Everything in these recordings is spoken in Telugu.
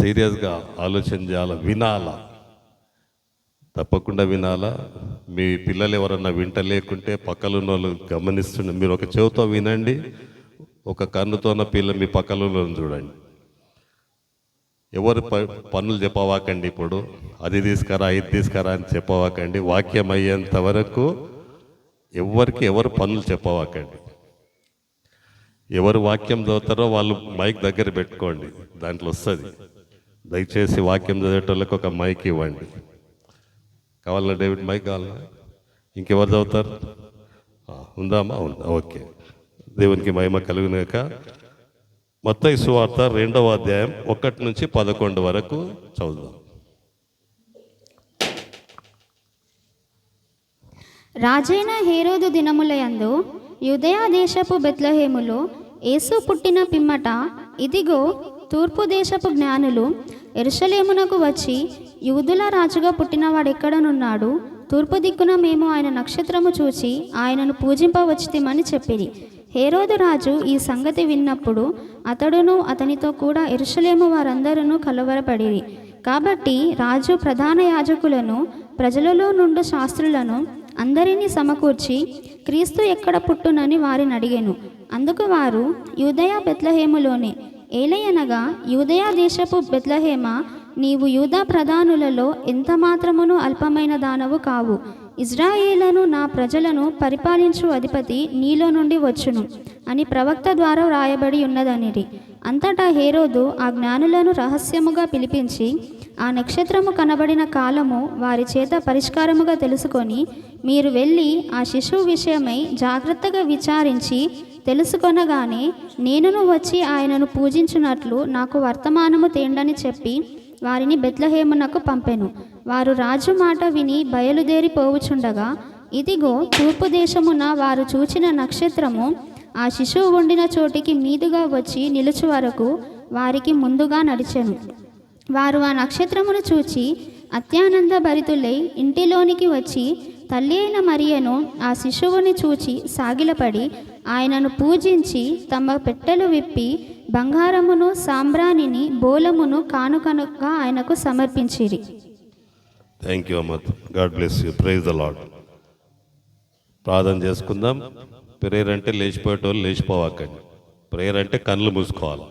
సీరియస్గా ఆలోచన చేయాలా, వినాలా, తప్పకుండా వినాలా. మీ పిల్లలు ఎవరన్నా వింటలేకుంటే పక్కలున్న వాళ్ళు గమనిస్తుండే మీరు ఒక చెవితో వినండి, ఒక కన్నుతోన మీ పక్కలలో చూడండి. ఎవరు పనులు చెప్పవాకండి. ఇప్పుడు అది తీసుకురా ఇది తీసుకురా అని చెప్పవాకండి. వాక్యం అయ్యేంత వరకు ఎవరు పనులు చెప్పవాకండి. ఎవరు వాక్యం చదువుతారో వాళ్ళు మైక్ దగ్గర పెట్టుకోండి, దాంట్లో వస్తుంది. దయచేసి వాక్యం చదివేటోళ్ళకి ఒక మైక్ ఇవ్వండి. కావాలా డేవిడ్ మైక్ కావాలా? ఇంకెవరు చదువుతారు? ఉందామా? ఉందా, ఓకే. దేవునికి మహిమ కలుగునాక మత్తయి సువార్త 2వ అధ్యాయం 1 నుంచి 11 వరకు చదువుదాం. రాజైన హేరోదు దినములయందు యూదయా దేశపు బెత్లెహేములో యేసు పుట్టిన పిమ్మట ఇదిగో తూర్పు దేశపు జ్ఞానులు యెరూషలేమునకు వచ్చి, యూదుల రాజుగా పుట్టినవాడెక్కడనున్నాడు? తూర్పు దిక్కున మేము ఆయన నక్షత్రము చూచి ఆయనను పూజింపవచ్చితిమని చెప్పిరి. హేరోదు రాజు ఈ సంగతి విన్నప్పుడు అతడును అతనితో కూడా యెరూషలేము వారందరూ కలవరపడిరి. కాబట్టి రాజు ప్రధాన యాజకులను ప్రజలలో నుండి శాస్త్రులను అందరినీ సమకూర్చి క్రీస్తు ఎక్కడ పుట్టునని వారిని అడిగెను. అందుకు వారు, యూదయా బెత్లెహేములోనే. ఏలయనగా, యూదయా దేశపు బెత్లెహేమా, నీవు యూదా ప్రధానులలో ఎంత మాత్రమును అల్పమైన దానవు కావు. ఇజ్రాయేలును నా ప్రజలను పరిపాలించు అధిపతి నీలో నుండి వచ్చును అని ప్రవక్త ద్వారా వ్రాయబడి ఉన్నదనిరి. అంతటా హేరోదు ఆ జ్ఞానులను రహస్యముగా పిలిపించి ఆ నక్షత్రము కనబడిన కాలము వారి చేత పరిష్కారముగా తెలుసుకొని, మీరు వెళ్ళి ఆ శిశువు విషయమై జాగ్రత్తగా విచారించి తెలుసుకొనగానే నేనును వచ్చి ఆయనను పూజించున్నట్లు నాకు వర్తమానము తేండని చెప్పి వారిని బెత్లెహేమునకు పంపెను. వారు రాజు మాట విని బయలుదేరి పోవుచుండగా, ఇదిగో తూర్పు దేశమున వారు చూచిన నక్షత్రము ఆ శిశువు ఉండిన చోటికి మీదుగా వచ్చి నిలుచు వరకు వారికి ముందుగా నడిచెను. వారు ఆ నక్షత్రమును చూచి అత్యానంద భరితులై ఇంటిలోనికి వచ్చి తల్లి అయిన మరియను ఆ శిశువుని చూచి సాగిలపడి ఆయనను పూజించి తమ పెట్టెలు విప్పి బంగారమును సాంబ్రాణిని బోలమును కానుకనుగా ఆయనకు సమర్పించిరి. థ్యాంక్ యూ అమ్మ. God bless you. Praise the Lord. ప్రార్థన చేసుకుందాం. ప్రేయర్ అంటే లేచిపోయేటోళ్ళు లేచిపోవాకండి. ప్రేయర్ అంటే కళ్ళు మూసుకోవాలి.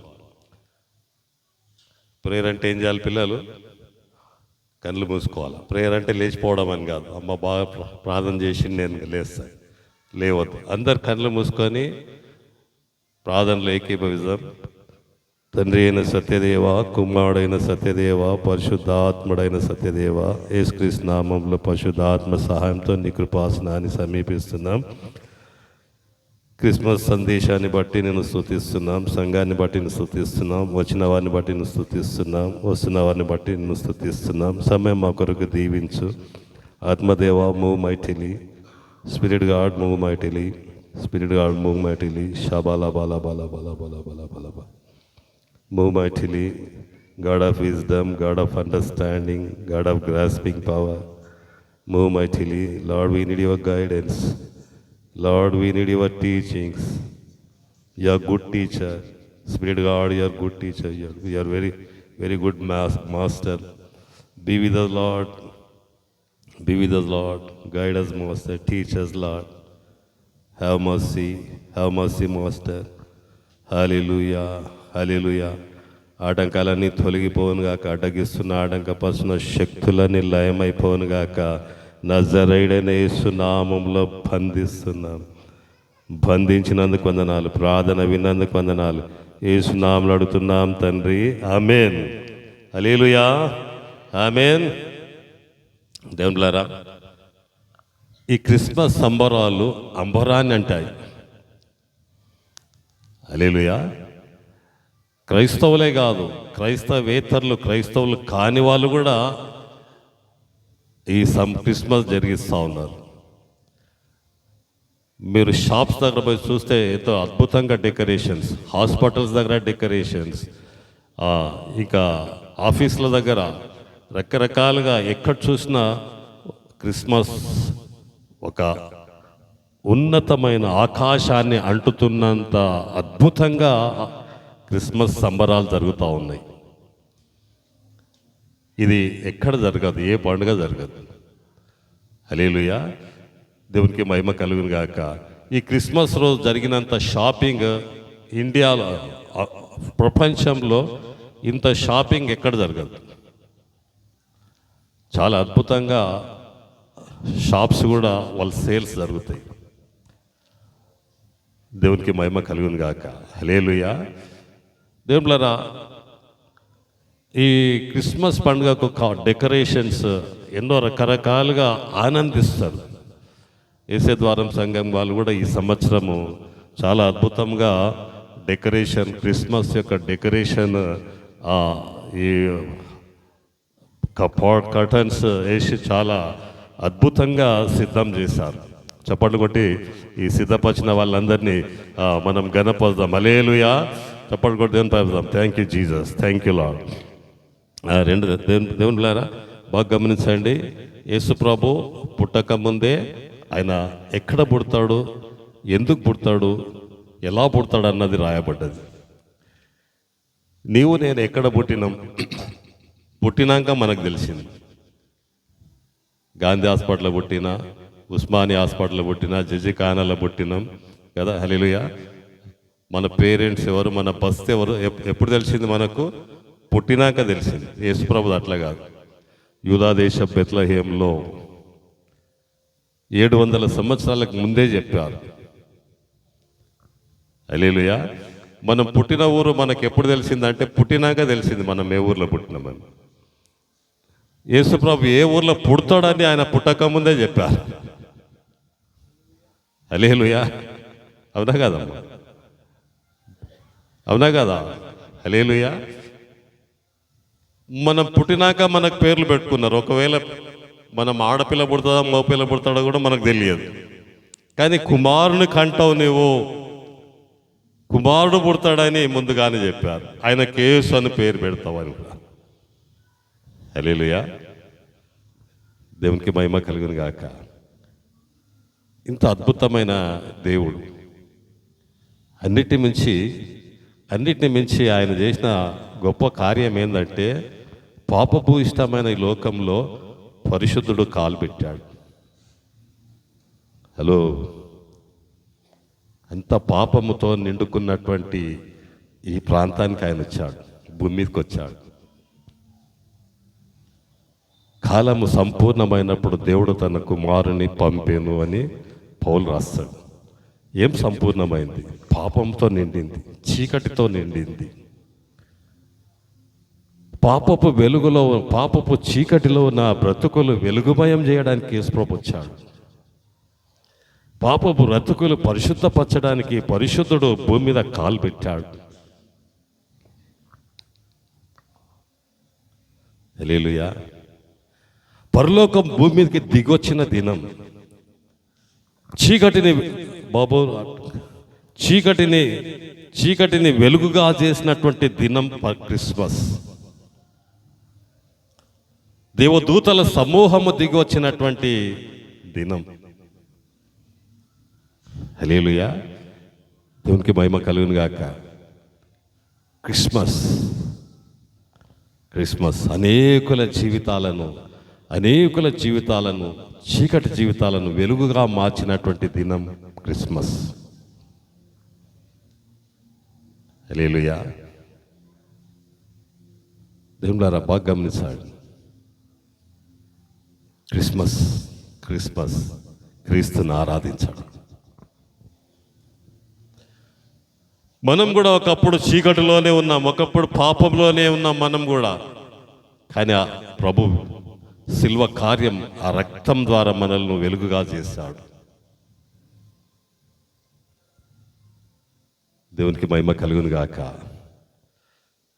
ప్రేయర్ అంటే ఏం చేయాలి పిల్లలు? కళ్ళు మూసుకోవాలి. ప్రేయర్ అంటే లేచిపోవడం అని కాదు. అమ్మ బాగా ప్రార్థన చేసి నేను లేస్తాను, లేవద్దు. అందరు కళ్ళు మూసుకొని ప్రార్థనలో ఏకీభవిద్దాం. తండ్రి అయిన సత్యదేవ, కుమారుడైన సత్యదేవ, పరిశుద్ధాత్ముడైన సత్యదేవ, యేసుక్రీస్తు నామంలో పరిశుద్ధాత్మ సహాయంతో నీ కృపాసనాన్ని సమీపిస్తున్నాం. క్రిస్మస్ సందేశాన్ని బట్టి నేను స్తుతిస్తున్నాం, సంఘాన్ని బట్టి నేను స్తుతిస్తున్నాం, వచ్చిన వారిని బట్టి నేను స్తుతిస్తున్నాం, వస్తున్న వారిని బట్టి నేను స్తుతిస్తున్నాం. సమయం మా కొరకు దీవించు. ఆత్మదేవ, move mightily. Spirit God, move mightily. Spirit God, move mightily. షాబాలా బాలా బాలా బాలా బాలా బాలా బాలా బాలా. Move mightily, God of wisdom, God of understanding, God of grasping power. Move mightily. Lord, we need your guidance. Lord, we need your teachings. You are good teacher. Spirit God, you are good teacher. You are very, very good master. Be with us, Lord. Be with us, Lord. Guide us, Master. Teach us, Lord. Have mercy. Have mercy, Master. హల్లెలూయా, హల్లెలూయా. ఆటంకాలన్నీ తొలగిపోనుగాక, అడ్డగిస్తున్న ఆటంకపరుస్తున్న శక్తులన్నీ లయమైపోనుగాక. నజరేయుడైన యేసు నామములో బంధిస్తున్నాం. బంధించినందుకు వందనాలు, ప్రార్థన విన్నందుకు వందనాలు. యేసు నామములో అడుగుతున్నాం తండ్రి, ఆమేన్. హల్లెలూయా, ఆమేన్. దేవులారా, ఈ క్రిస్మస్ సంబరాలు అంబరాన్ని అంటాయి. హల్లెలూయా. క్రైస్తవులే కాదు, క్రైస్తవేతరులు, క్రైస్తవులు కాని వాళ్ళు కూడా ఈ క్రిస్మస్ జరిగిస్తూ ఉన్నారు. మీరు షాప్స్ దగ్గర పోయి చూస్తే ఎంతో అద్భుతంగా డెకరేషన్స్, హాస్పిటల్స్ దగ్గర డెకరేషన్స్, ఇంకా ఆఫీసుల దగ్గర రకరకాలుగా ఎక్కడ చూసినా క్రిస్మస్ ఒక ఉన్నతమైన ఆకాశాన్ని అంటుతున్నంత అద్భుతంగా క్రిస్మస్ సంబరాలు జరుగుతూ ఉన్నాయి. ఇది ఎక్కడ జరగదు, ఏ పండుగ జరగదు. హల్లెలూయా, దేవునికి మహిమ కలుగును గాక. ఈ క్రిస్మస్ రోజు జరిగినంత షాపింగ్ ఇండియాలో, ప్రపంచంలో ఇంత షాపింగ్ ఎక్కడ జరగదు. చాలా అద్భుతంగా షాప్స్ కూడా వాళ్ళ సేల్స్ జరుగుతాయి. దేవునికి మహిమ కలుగును గాక. హల్లెలూయా. దేవుళ్ళరా, ఈ క్రిస్మస్ పండుగకు డెకరేషన్స్ ఎన్నో రకరకాలుగా ఆనందిస్తారు. యేసే ద్వారం సంఘం వాళ్ళు కూడా ఈ సంవత్సరము చాలా అద్భుతంగా డెకరేషన్, క్రిస్మస్ యొక్క డెకరేషన్, ఈ కర్టన్స్ వేసి చాలా అద్భుతంగా సిద్ధం చేశారు. చప్పట్లు కొట్టి ఈ సిద్ధపరిచిన వాళ్ళందరినీ మనం గణపరుద్దాం. హల్లెలూయా. చప్పట్లు కొట్టి దేవుని పరుద్దాం. Thank you Jesus, thank you Lord. రెండు దేవునిలారా బాగా గమనించండి. యేసు ప్రభు పుట్టక ముందే ఆయన ఎక్కడ పుడతాడు, ఎందుకు పుడతాడు, ఎలా పుడతాడు అన్నది రాయబడ్డది. నీవు నేను ఎక్కడ పుట్టినాం, పుట్టినాక మనకు తెలిసింది. గాంధీ హాస్పిటల్లో పుట్టినా, ఉస్మానియా హాస్పిటల్లో పుట్టినా, జజిఖానాలో పుట్టినాం కదా. హల్లెలూయా. మన పేరెంట్స్ ఎవరు, మన బస్తు ఎవరు ఎప్పుడు తెలిసింది మనకు? పుట్టినాక తెలిసింది. యేసుప్రభుది అట్లా కాదు. యూదా దేశ బెత్లెహేంలో 700 సంవత్సరాలకు ముందే చెప్పారు. హల్లెలూయా. మనం పుట్టిన ఊరు మనకు ఎప్పుడు తెలిసిందంటే పుట్టినాక తెలిసింది మనం ఏ ఊర్లో పుట్టినామని. యేసుప్రభు ఏ ఊర్లో పుడతాడని ఆయన పుట్టక ముందే చెప్పారు. హల్లెలూయా. అవునా కాదమ్మా? అవునా కదా? హల్లెలూయా. మనం పుట్టినాక మనకు పేర్లు పెట్టుకున్నారు. ఒకవేళ మనం ఆడపిల్ల పుడతాడా మగపిల్ల పుడతాడో కూడా మనకు తెలియదు. కానీ కుమారుని కంటావు నువ్వు, కుమారుడు పుడతాడని ముందుగానే చెప్పారు. ఆయన కేసు అని పేరు పెడతావని కూడా. హల్లెలూయా. దేవునికి మహిమ కలుగును గాక. ఇంత అద్భుతమైన దేవుడు, అన్నిటిని మించి ఆయన చేసిన గొప్ప కార్యం ఏంటంటే పాపభూయిష్టమైన ఈ లోకంలో పరిశుద్ధుడు కాలు పెట్టాడు. హలో, అంత పాపముతో నిండుకున్నటువంటి ఈ ప్రాంతానికి ఆయన వచ్చాడు, భూమి మీదకి వచ్చాడు. కాలము సంపూర్ణమైనప్పుడు దేవుడు తన కుమారుని పంపేను అని పౌలు రాస్తాడు. ఏం సంపూర్ణమైంది? పాపంతో నిండింది, చీకటితో నిండింది. పాపపు చీకటిలో ఉన్న బ్రతుకులు వెలుగుమయం చేయడానికి యేసుప్రభు వచ్చాడు. పాపపు బ్రతుకులు పరిశుద్ధపరచడానికి పరిశుద్ధుడు భూమి మీద కాలు పెట్టాడు. హల్లెలూయా. పరలోకం భూమి మీదకి దిగొచ్చిన దినం, చీకటిని వెలుగుగా చేసినటువంటి దినం క్రిస్మస్. దేవదూతల సమూహము దిగి వచ్చినటువంటి దినం. హల్లెలూయా. దేవునికి మహిమ కలుగును గాక. క్రిస్మస్ అనేకుల జీవితాలను చీకటి జీవితాలను వెలుగుగా మార్చినటువంటి దినం క్రిస్మస్. హల్లెలూయా. దేవులారా బాగా గమనించాడు. క్రిస్మస్ క్రీస్తుని ఆరాధించాడు. మనం కూడా ఒకప్పుడు చీకటిలోనే ఉన్నాం, ఒకప్పుడు పాపంలోనే ఉన్నాం మనం కూడా. కానీ ఆ ప్రభు శిల్వ కార్యం, ఆ రక్తం ద్వారా మనల్ని వెలుగుగా చేశాడు. దేవునికి మహిమ కలుగును గాక.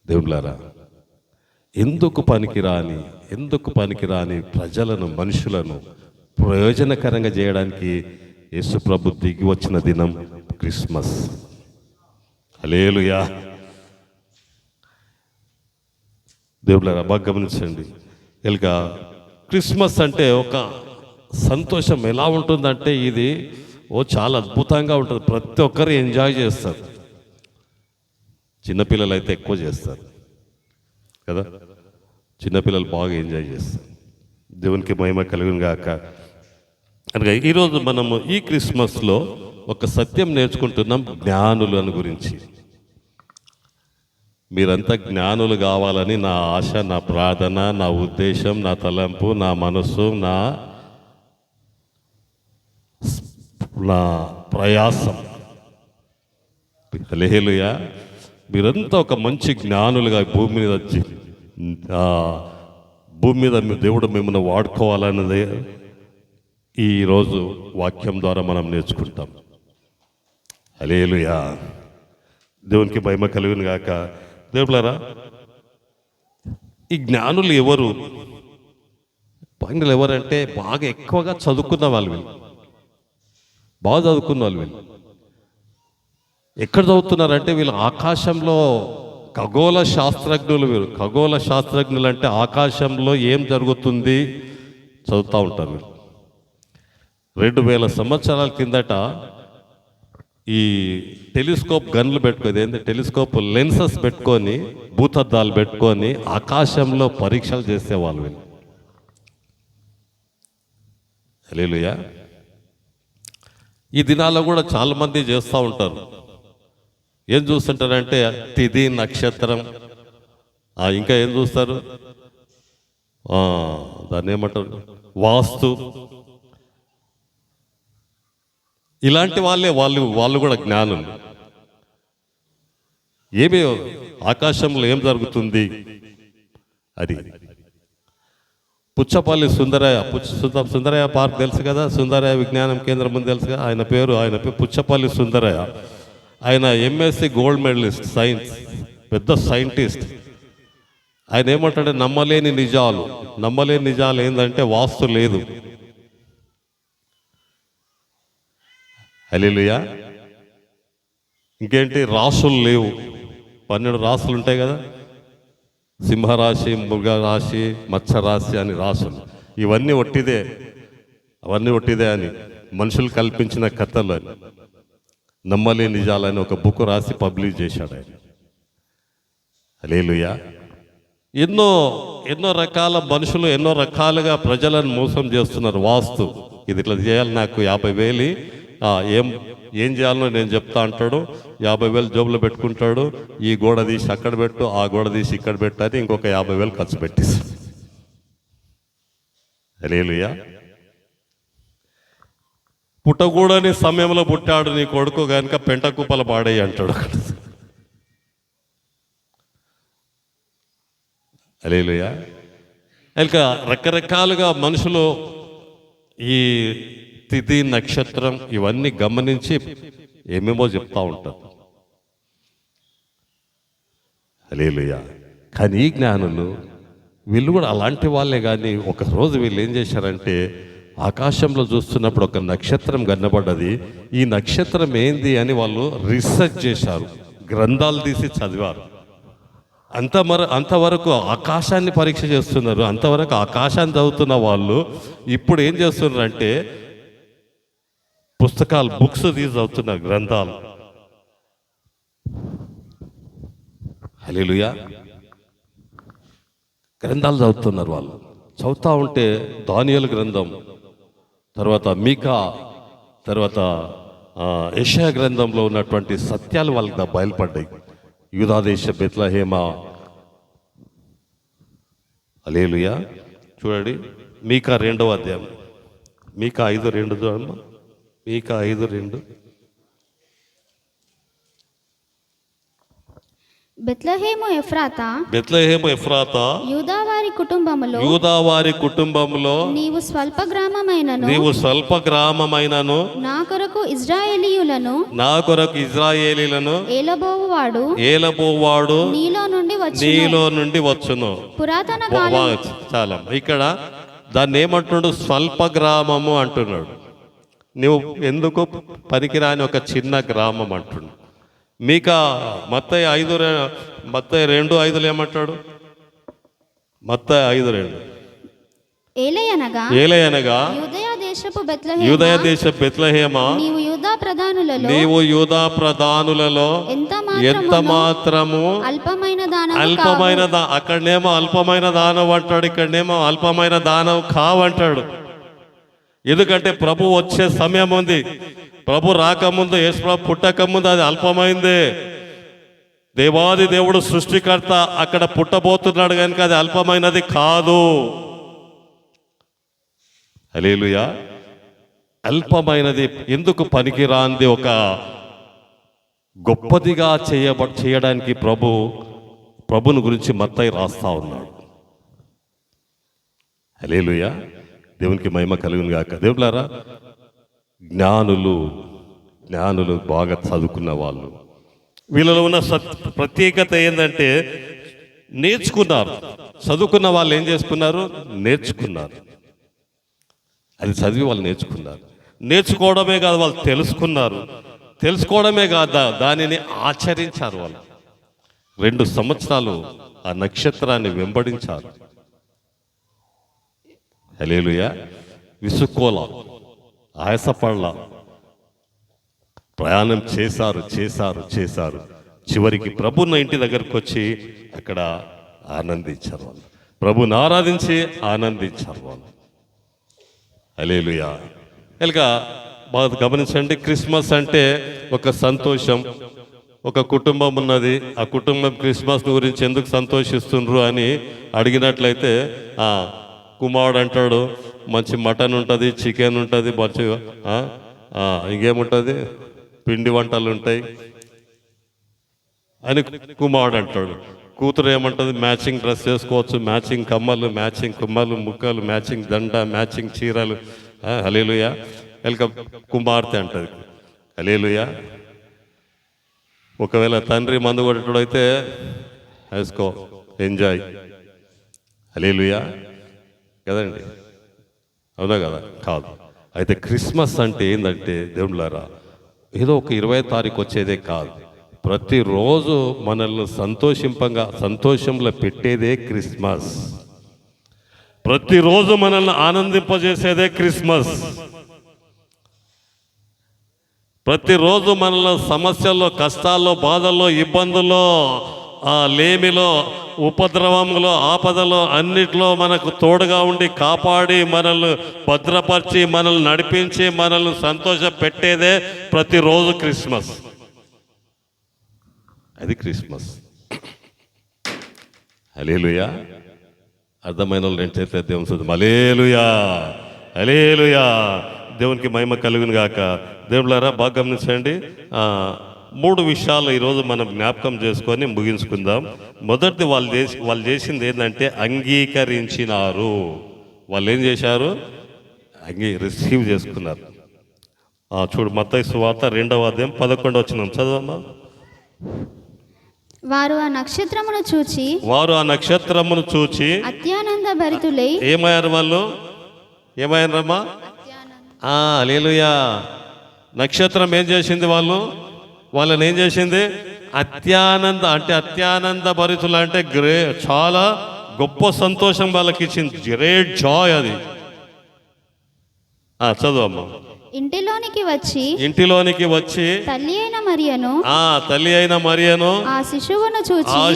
దేవులారా, ఎందుకు పనికిరాని ప్రజలను, మనుషులను ప్రయోజనకరంగా చేయడానికి యేసు ప్రభు దిగి వచ్చిన దినం క్రిస్మస్. హల్లెలూయా. దేవులారా బాగా గమనించండి. ఇక క్రిస్మస్ అంటే ఒక సంతోషం ఎలా ఉంటుందంటే ఇది చాలా అద్భుతంగా ఉంటుంది. ప్రతి ఒక్కరు ఎంజాయ్ చేస్తారు. చిన్నపిల్లలు అయితే ఎక్కువ చేస్తారు కదా. చిన్నపిల్లలు బాగా ఎంజాయ్ చేస్తారు. దేవునికి మహిమ కలుగును గాక. అనగా ఈరోజు మనము ఈ క్రిస్మస్లో ఒక సత్యం నేర్చుకుంటున్నాం, జ్ఞానులను గురించి. మీరంతా జ్ఞానులు కావాలని నా ఆశ, నా ప్రార్థన, నా ఉద్దేశం, నా తలంపు, నా మనస్సు, నా ప్రయాసం. హల్లెలూయా. మీరంతా ఒక మంచి జ్ఞానులుగా భూమి మీద దేవుడు మిమ్మల్ని వాడుకోవాలన్నదే ఈరోజు వాక్యం ద్వారా మనం నేర్చుకుంటాం. హల్లెలూయా. దేవునికి మహిమ కలుగును గాక. దేవులారా, ఈ జ్ఞానులు ఎవరు? ఎవరంటే బాగా ఎక్కువగా చదువుకున్న వాళ్ళు వీళ్ళు, బాగా చదువుకున్న వాళ్ళు వీళ్ళు. ఎక్కడ చదువుతున్నారంటే వీళ్ళు ఆకాశంలో ఖగోళ శాస్త్రజ్ఞులు. వీరు ఖగోళ శాస్త్రజ్ఞులు అంటే ఆకాశంలో ఏం జరుగుతుంది చదువుతూ ఉంటారు వీళ్ళు. 2000 సంవత్సరాల కిందట ఈ టెలిస్కోప్ గన్లు పెట్టుకొని, ఏంటి టెలిస్కోప్ లెన్సెస్ పెట్టుకొని, భూతద్దాలు పెట్టుకొని ఆకాశంలో పరీక్షలు చేసేవాళ్ళు వీళ్ళు. హల్లెలూయా. ఈ దినాల్లో కూడా చాలామంది చేస్తూ ఉంటారు. ఏం చూస్తుంటారంటే తిథి, నక్షత్రం, ఇంకా ఏం చూస్తారు, దాన్ని ఏమంటారు, వాస్తు. ఇలాంటి వాళ్ళు కూడా జ్ఞానులు. ఏమి ఆకాశంలో ఏం జరుగుతుంది అది. పుచ్చపల్లి సుందరయ్య పార్క్ తెలుసు కదా, సుందరయ్య విజ్ఞానం కేంద్రం ముందు తెలుసు కదా, ఆయన పేరు పుచ్చపల్లి సుందరయ్య. ఆయన ఎంఎస్సి గోల్డ్ మెడలిస్ట్, సైన్స్, పెద్ద సైంటిస్ట్. ఆయన ఏమంటాడంటే నమ్మలేని నిజాలు ఏంటంటే వాస్తు లేదు. హల్లెలూయా. ఇంకేంటి, రాసులు లేవు. 12 రాసులు ఉంటాయి కదా, సింహరాశి, మృగరాశి, మత్స్యరాశి అని రాసులు. ఇవన్నీ ఒట్టిదే అని మనుషులు కల్పించిన కథలు అని, నమ్మలేని నిజాలని ఒక బుక్ రాసి పబ్లిష్ చేశాడు ఆయన. హల్లెలూయా. ఎన్నో రకాల మనుషులు ఎన్నో రకాలుగా ప్రజలను మోసం చేస్తున్నారు. వాస్తు ఇది ఇట్లా చేయాలి, నాకు 50,000 ఏం చేయాలో నేను చెప్తా అంటాడు. 50,000 జోబులో పెట్టుకుంటాడు. ఈ గోడ తీసి అక్కడ పెట్టు, ఆ గోడ తీసి ఇక్కడ పెట్టు అని ఇంకొక 50,000 ఖర్చు పెట్టేస్తాడు. హల్లెలూయా. పుట్టకూడని సమయంలో పుట్టాడు నీ కొడుకు కనుక పెంట కుప్పలు పాడేయి అంటాడు. హల్లెలూయా. ఇంకా రకరకాలుగా మనుషులు ఈ తిథి, నక్షత్రం ఇవన్నీ గమనించి ఏమేమో చెప్తా ఉంటారు. హల్లెలూయా. కానీ ఈ జ్ఞానులు వీళ్ళు కూడా అలాంటి వాళ్ళే. కానీ ఒకరోజు వీళ్ళు ఏం చేశారంటే ఆకాశంలో చూస్తున్నప్పుడు ఒక నక్షత్రం కనబడ్డది. ఈ నక్షత్రం ఏంది అని వాళ్ళు రీసెర్చ్ చేశారు, గ్రంథాలు తీసి చదివారు. అంతవరకు ఆకాశాన్ని పరీక్ష చేస్తున్నారు. అంతవరకు ఆకాశాన్ని చదువుతున్న వాళ్ళు ఇప్పుడు ఏం చేస్తున్నారంటే పుస్తకాలు, బుక్స్ తీసి చదువుతున్నారు, గ్రంథాలు. హల్లెలూయా. గ్రంథాలు చదువుతున్నారు వాళ్ళు. చదువుతూ ఉంటే దానియేలు గ్రంథం, తర్వాత మీకా, తర్వాత యెషయా గ్రంథంలో ఉన్నటువంటి సత్యాలు వాళ్ళకి బయలుపడ్డాయి. యూదాదేశ బెత్లెహేమ. హల్లెలూయా. చూడండి, మీకా 2వ అధ్యాయం, మీకా 5:2 చూడమ్మా. మీకా 5:2. బెత్లెహేము ఎఫ్రాతా యూదావారి కుటుంబములో నీవు స్వల్ప గ్రామమైనను నా కొరకు ఇజ్రాయేలీలను ఏలబోవాడు నీలో నుండి వచ్చును. పురాతన చాలా ఇక్కడ దాన్ని ఏమంటున్నాడు, స్వల్ప గ్రామము అంటున్నాడు. నువ్వు ఎందుకు పనికిరాని ఒక చిన్న గ్రామం అంటున్నాడు. మీకా మత్తయి 5:2 ఏమంటాడు? మత్తయి 5:2 ఏలయనగా యూదయ దేశపు బెత్లెహేమ నీవు యూదా యూదా ప్రధానులలో ఎంత మాత్రము అల్పమైన అక్కడనేమో అల్పమైన దానం అంటాడు, ఇక్కడనేమో అల్పమైన దానం కావంటాడు. ఎందుకంటే ప్రభు వచ్చే సమయం ఉంది. ప్రభు రాకముందు, యేసు ప్రభు పుట్టకముందు అది అల్పమైందే. దేవాది దేవుడు సృష్టికర్త అక్కడ పుట్టబోతున్నాడు కనుక అది అల్పమైనది కాదు. హల్లెలూయా. అల్పమైనది, ఎందుకు పనికిరాంది ఒక గొప్పదిగా చేయడానికి ప్రభుని గురించి మత్తయి రాస్తా ఉన్నాడు. హల్లెలూయా. దేవునికి మహిమ కలుగును గాక. దేవులారా, జ్ఞానులు బాగా చదువుకున్న వాళ్ళు, వీళ్ళలో ఉన్న ప్రత్యేకత ఏంటంటే నేర్చుకున్నారు. చదువుకున్న వాళ్ళు ఏం చేసుకున్నారు? నేర్చుకున్నారు. అది చదివి వాళ్ళు నేర్చుకున్నారు. నేర్చుకోవడమే కాదు, వాళ్ళు తెలుసుకున్నారు. తెలుసుకోవడమే కాదు, దానిని ఆచరించారు. వాళ్ళు 2 సంవత్సరాలు ఆ నక్షత్రాన్ని వెంబడించారు. హల్లెలూయా. విసుక్కోల, ఆయాసపడలా, ప్రయాణం చేశారు. చివరికి ప్రభున్న ఇంటి దగ్గరకు వచ్చి అక్కడ ఆనందించారు. వాళ్ళు ప్రభుని ఆరాధించి ఆనందించారు వాళ్ళు. హల్లెలూయా. కనుక బాగా గమనించండి, క్రిస్మస్ అంటే ఒక సంతోషం. ఒక కుటుంబం ఉన్నది, ఆ కుటుంబం క్రిస్మస్ గురించి ఎందుకు సంతోషిస్తుండ్రు అని అడిగినట్లయితే కుమారుడు అంటాడు, మంచి మటన్ ఉంటుంది, చికెన్ ఉంటుంది, మంచి ఇంకేముంటుంది, పిండి వంటలు ఉంటాయి అని కుమారుడు అంటాడు. కూతురు ఏమంటుంది, మ్యాచింగ్ డ్రెస్ చేసుకోవచ్చు, మ్యాచింగ్ కమ్మలు, మ్యాచింగ్ కుమ్మలు, ముక్కలు, మ్యాచింగ్ దండ, మ్యాచింగ్ చీరలు. హల్లెలూయా. వెల్కమ్. కుమార్తె అంటది హల్లెలూయా. ఒకవేళ తండ్రి మందు కొట్టడైతే వేసుకో, ఎంజాయ్. హల్లెలూయా కదండి, అవునా కదా? కాదు. అయితే క్రిస్మస్ అంటే ఏంటంటే దేవుళ్ళారా, ఏదో ఒక 20వ తారీఖు వచ్చేదే కాదు. ప్రతిరోజు మనల్ని సంతోషంలో పెట్టేదే క్రిస్మస్. ప్రతిరోజు మనల్ని ఆనందింపజేసేదే క్రిస్మస్. ప్రతిరోజు మనల్ని సమస్యల్లో, కష్టాల్లో, బాధల్లో, ఇబ్బందుల్లో, లేమిలో, ఉపద్రవంలో, ఆపదలో అన్నిట్లో మనకు తోడుగా ఉండి కాపాడి మనల్ని భద్రపరిచి మనల్ని నడిపించి మనల్ని సంతోష పెట్టేదే ప్రతిరోజు క్రిస్మస్. అది క్రిస్మస్. హల్లెలూయా. అర్థమైన వాళ్ళు నేను చేస్తే దేవుని స్తుతి. హల్లెలూయా, హల్లెలూయా. దేవునికి మహిమ కలుగును గాక. దేవుళ్ళారా, బాగా గమనించండి. 3 విషయాలు ఈరోజు మనం జ్ఞాపకం చేసుకొని ముగించుకుందాం. మొదటిది వాళ్ళు చేసింది ఏంటంటే అంగీకరించినారు. వాళ్ళు ఏం చేశారు? రిసీవ్ చేసుకున్నారు. చూడు, మత్తయి సువార్త 2వ అధ్యాయం 11వ వచనం చదవమ్మా. వారు ఆ నక్షత్రమును చూచి అత్యానంద భరితులై ఏమయ్యారు? వాళ్ళు ఏమయ్యారమ్మా? హల్లెలూయా. నక్షత్రం ఏం చేసింది? వాళ్ళని ఏం చేసింది? అత్యానంద భరితులు అంటే చాలా గొప్ప సంతోషం వాళ్ళకి ఇచ్చింది. గ్రేట్ జాయ్ అది. చదువమ్మా. ఇంటిలోనికి వచ్చి తల్లి అయిన మరియను ఆ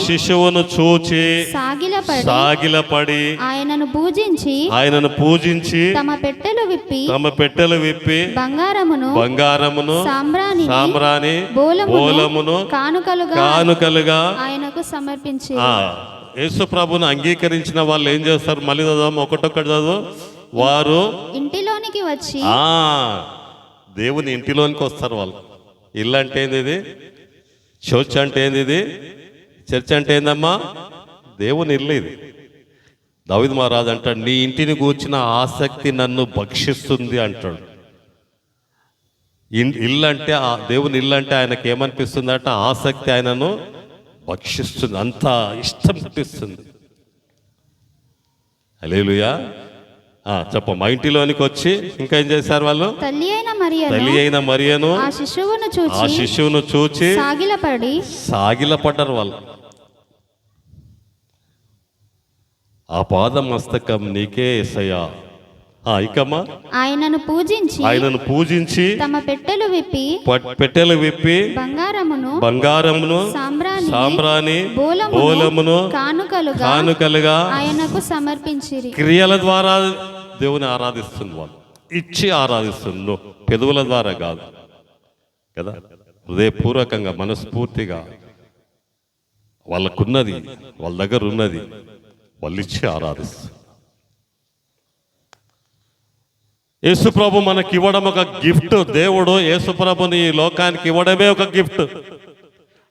శిశువును చూచి సాగిలపడి ఆయనను పూజించి తమ పెట్టెలు విప్పి బంగారమును సాంబ్రాణి బోలమును కానుకలుగా ఆయనకు సమర్పించి. యేసు ప్రభును అంగీకరించిన వాళ్ళు ఏం చేస్తారు? మళ్ళీ చదవమ్మా, ఒకటొక్కటి చదువు. వారు ఇంటిలోనికి వచ్చి దేవుని ఇంటిలోనికి వస్తారు. వాళ్ళు ఇల్లు అంటే ఏంది? ఇది చర్చ్ అంటే ఏంది? ఇది చర్చ్ అంటే ఏందమ్మా? దేవుని ఇల్లు ఇది. దావీదు మహారాజు అంటాడు, నీ ఇంటిని గూర్చిన ఆసక్తి నన్ను భక్షిస్తుంది అంటాడు. ఇల్లు అంటే, దేవుని ఇల్లు అంటే ఆయనకి ఏమనిపిస్తుంది అంటే ఆసక్తి ఆయనను భక్షిస్తుంది, అంత ఇష్టం పుట్టిస్తుంది. హల్లెలూయా. చెప్పమ్మా. ఇంటిలోనికి వచ్చి ఇంకా ఏం చేశారు? వాళ్ళు తల్లి అయిన మరియను ఆ శిశువును చూచి సాగిలపడ్డారు. వాళ్ళు ఆ పాద మస్తకం నీకే యేసయ్యా ఇకమ్మా ఆయనను పూజించి తమ పెట్టెలు విప్పి బంగారమును సాంబ్రాణి బోలమును కానుకలుగా ఆయనకు సమర్పించిరి. క్రియల ద్వారా దేవుని ఆరాధిస్తుంది, వాళ్ళు ఇచ్చి ఆరాధిస్తుంది, పెదవుల ద్వారా కాదు కదా, హృదయపూర్వకంగా మనస్ఫూర్తిగా వాళ్ళకున్నది, వాళ్ళ దగ్గర ఉన్నది వాళ్ళు ఇచ్చి ఆరాధిస్తారు. యేసుప్రభు మనకి ఇవ్వడం ఒక గిఫ్ట్. దేవుడు యేసుప్రభుని ఈ లోకానికి ఇవ్వడమే ఒక గిఫ్ట్,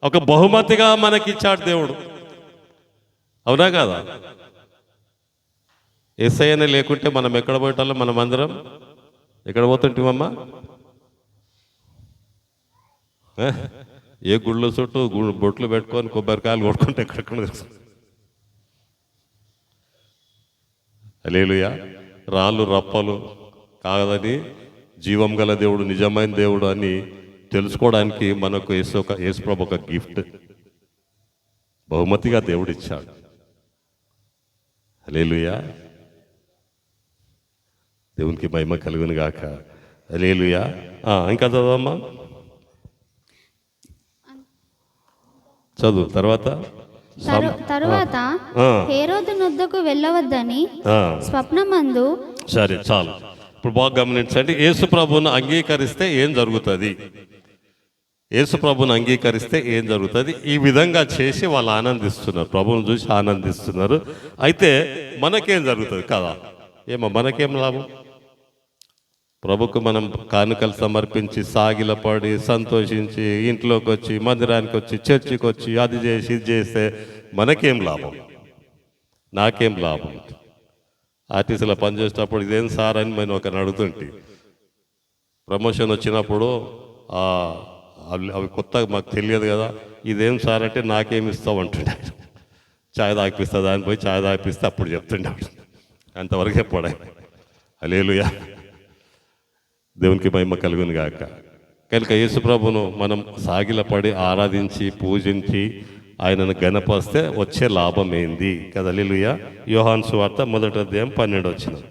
ఒక బహుమతిగా మనకి ఇచ్చాడు దేవుడు. అవునా కదా? యేసయ్యనే లేకుంటే మనం ఎక్కడ పోయేటోళ్ళం? మనం అందరం ఎక్కడ పోతుంటామమ్మా? ఏ గుళ్ళ చుట్టూ బొట్లు పెట్టుకొని కొబ్బరికాయలు కొట్టుకుంటే ఎక్కడెక్కడ హల్లెలూయా. రాళ్ళు రప్పలు కాదని జీవం గల దేవుడు, నిజమైన దేవుడు అని తెలుసుకోవడానికి మనకు యేసుప్రభు ఒక గిఫ్ట్, బహుమతిగా దేవుడు ఇచ్చాడు. హల్లెలూయా. దేవునికి మహిమ కలుగును గాక. హల్లెలూయా. ఇంకా చదవమ్మా, చదువు. తరువాత హేరోదు నొద్దకు వెళ్ళవద్దని స్వప్నమందు. సరే, చాలు. ఇప్పుడు బాగా గమనించండి. యేసుప్రభువును అంగీకరిస్తే ఏం జరుగుతుంది? యేసుప్రభువును అంగీకరిస్తే ఏం జరుగుతుంది? ఈ విధంగా చేసి వాళ్ళు ఆనందిస్తున్నారు, ప్రభువును చూసి ఆనందిస్తున్నారు. అయితే మనకేం జరుగుతుంది కదా? మనకేం లాభం? ప్రభుకు మనం కానుకలు సమర్పించి సాగిలపడి సంతోషించి ఇంట్లోకి వచ్చి మందిరానికి వచ్చి చర్చికి వచ్చి అది చేసి ఇది చేస్తే మనకేం లాభం? నాకేం లాభం? ఆర్టీసీలో పనిచేసేటప్పుడు ఇదేం సార్ అని నేను ఒకరిని అడుగుతుంటే, ప్రమోషన్ వచ్చినప్పుడు అవి కొత్తగా మాకు తెలియదు కదా, ఇదేం సార్ అంటే నాకేమి ఇస్తావు అంటుండే. ఛాయ్ తాగిపిస్తా, దాన్ని పోయి ఛాయ్ తాగిపిస్తే అప్పుడు చెప్తుండే. అంతవరకు చెప్పాడు. హల్లెలూయా. దేవునికి మహిమ కలుగును గాక. కనుక యేసుప్రభును మనం సాగిలపడి ఆరాధించి పూజించి ఆయనను గణపరిస్తే వచ్చే లాభం ఏంది కదా? హల్లెలూయా. యోహాను సువార్త 1వ అధ్యాయం 12వ వచనం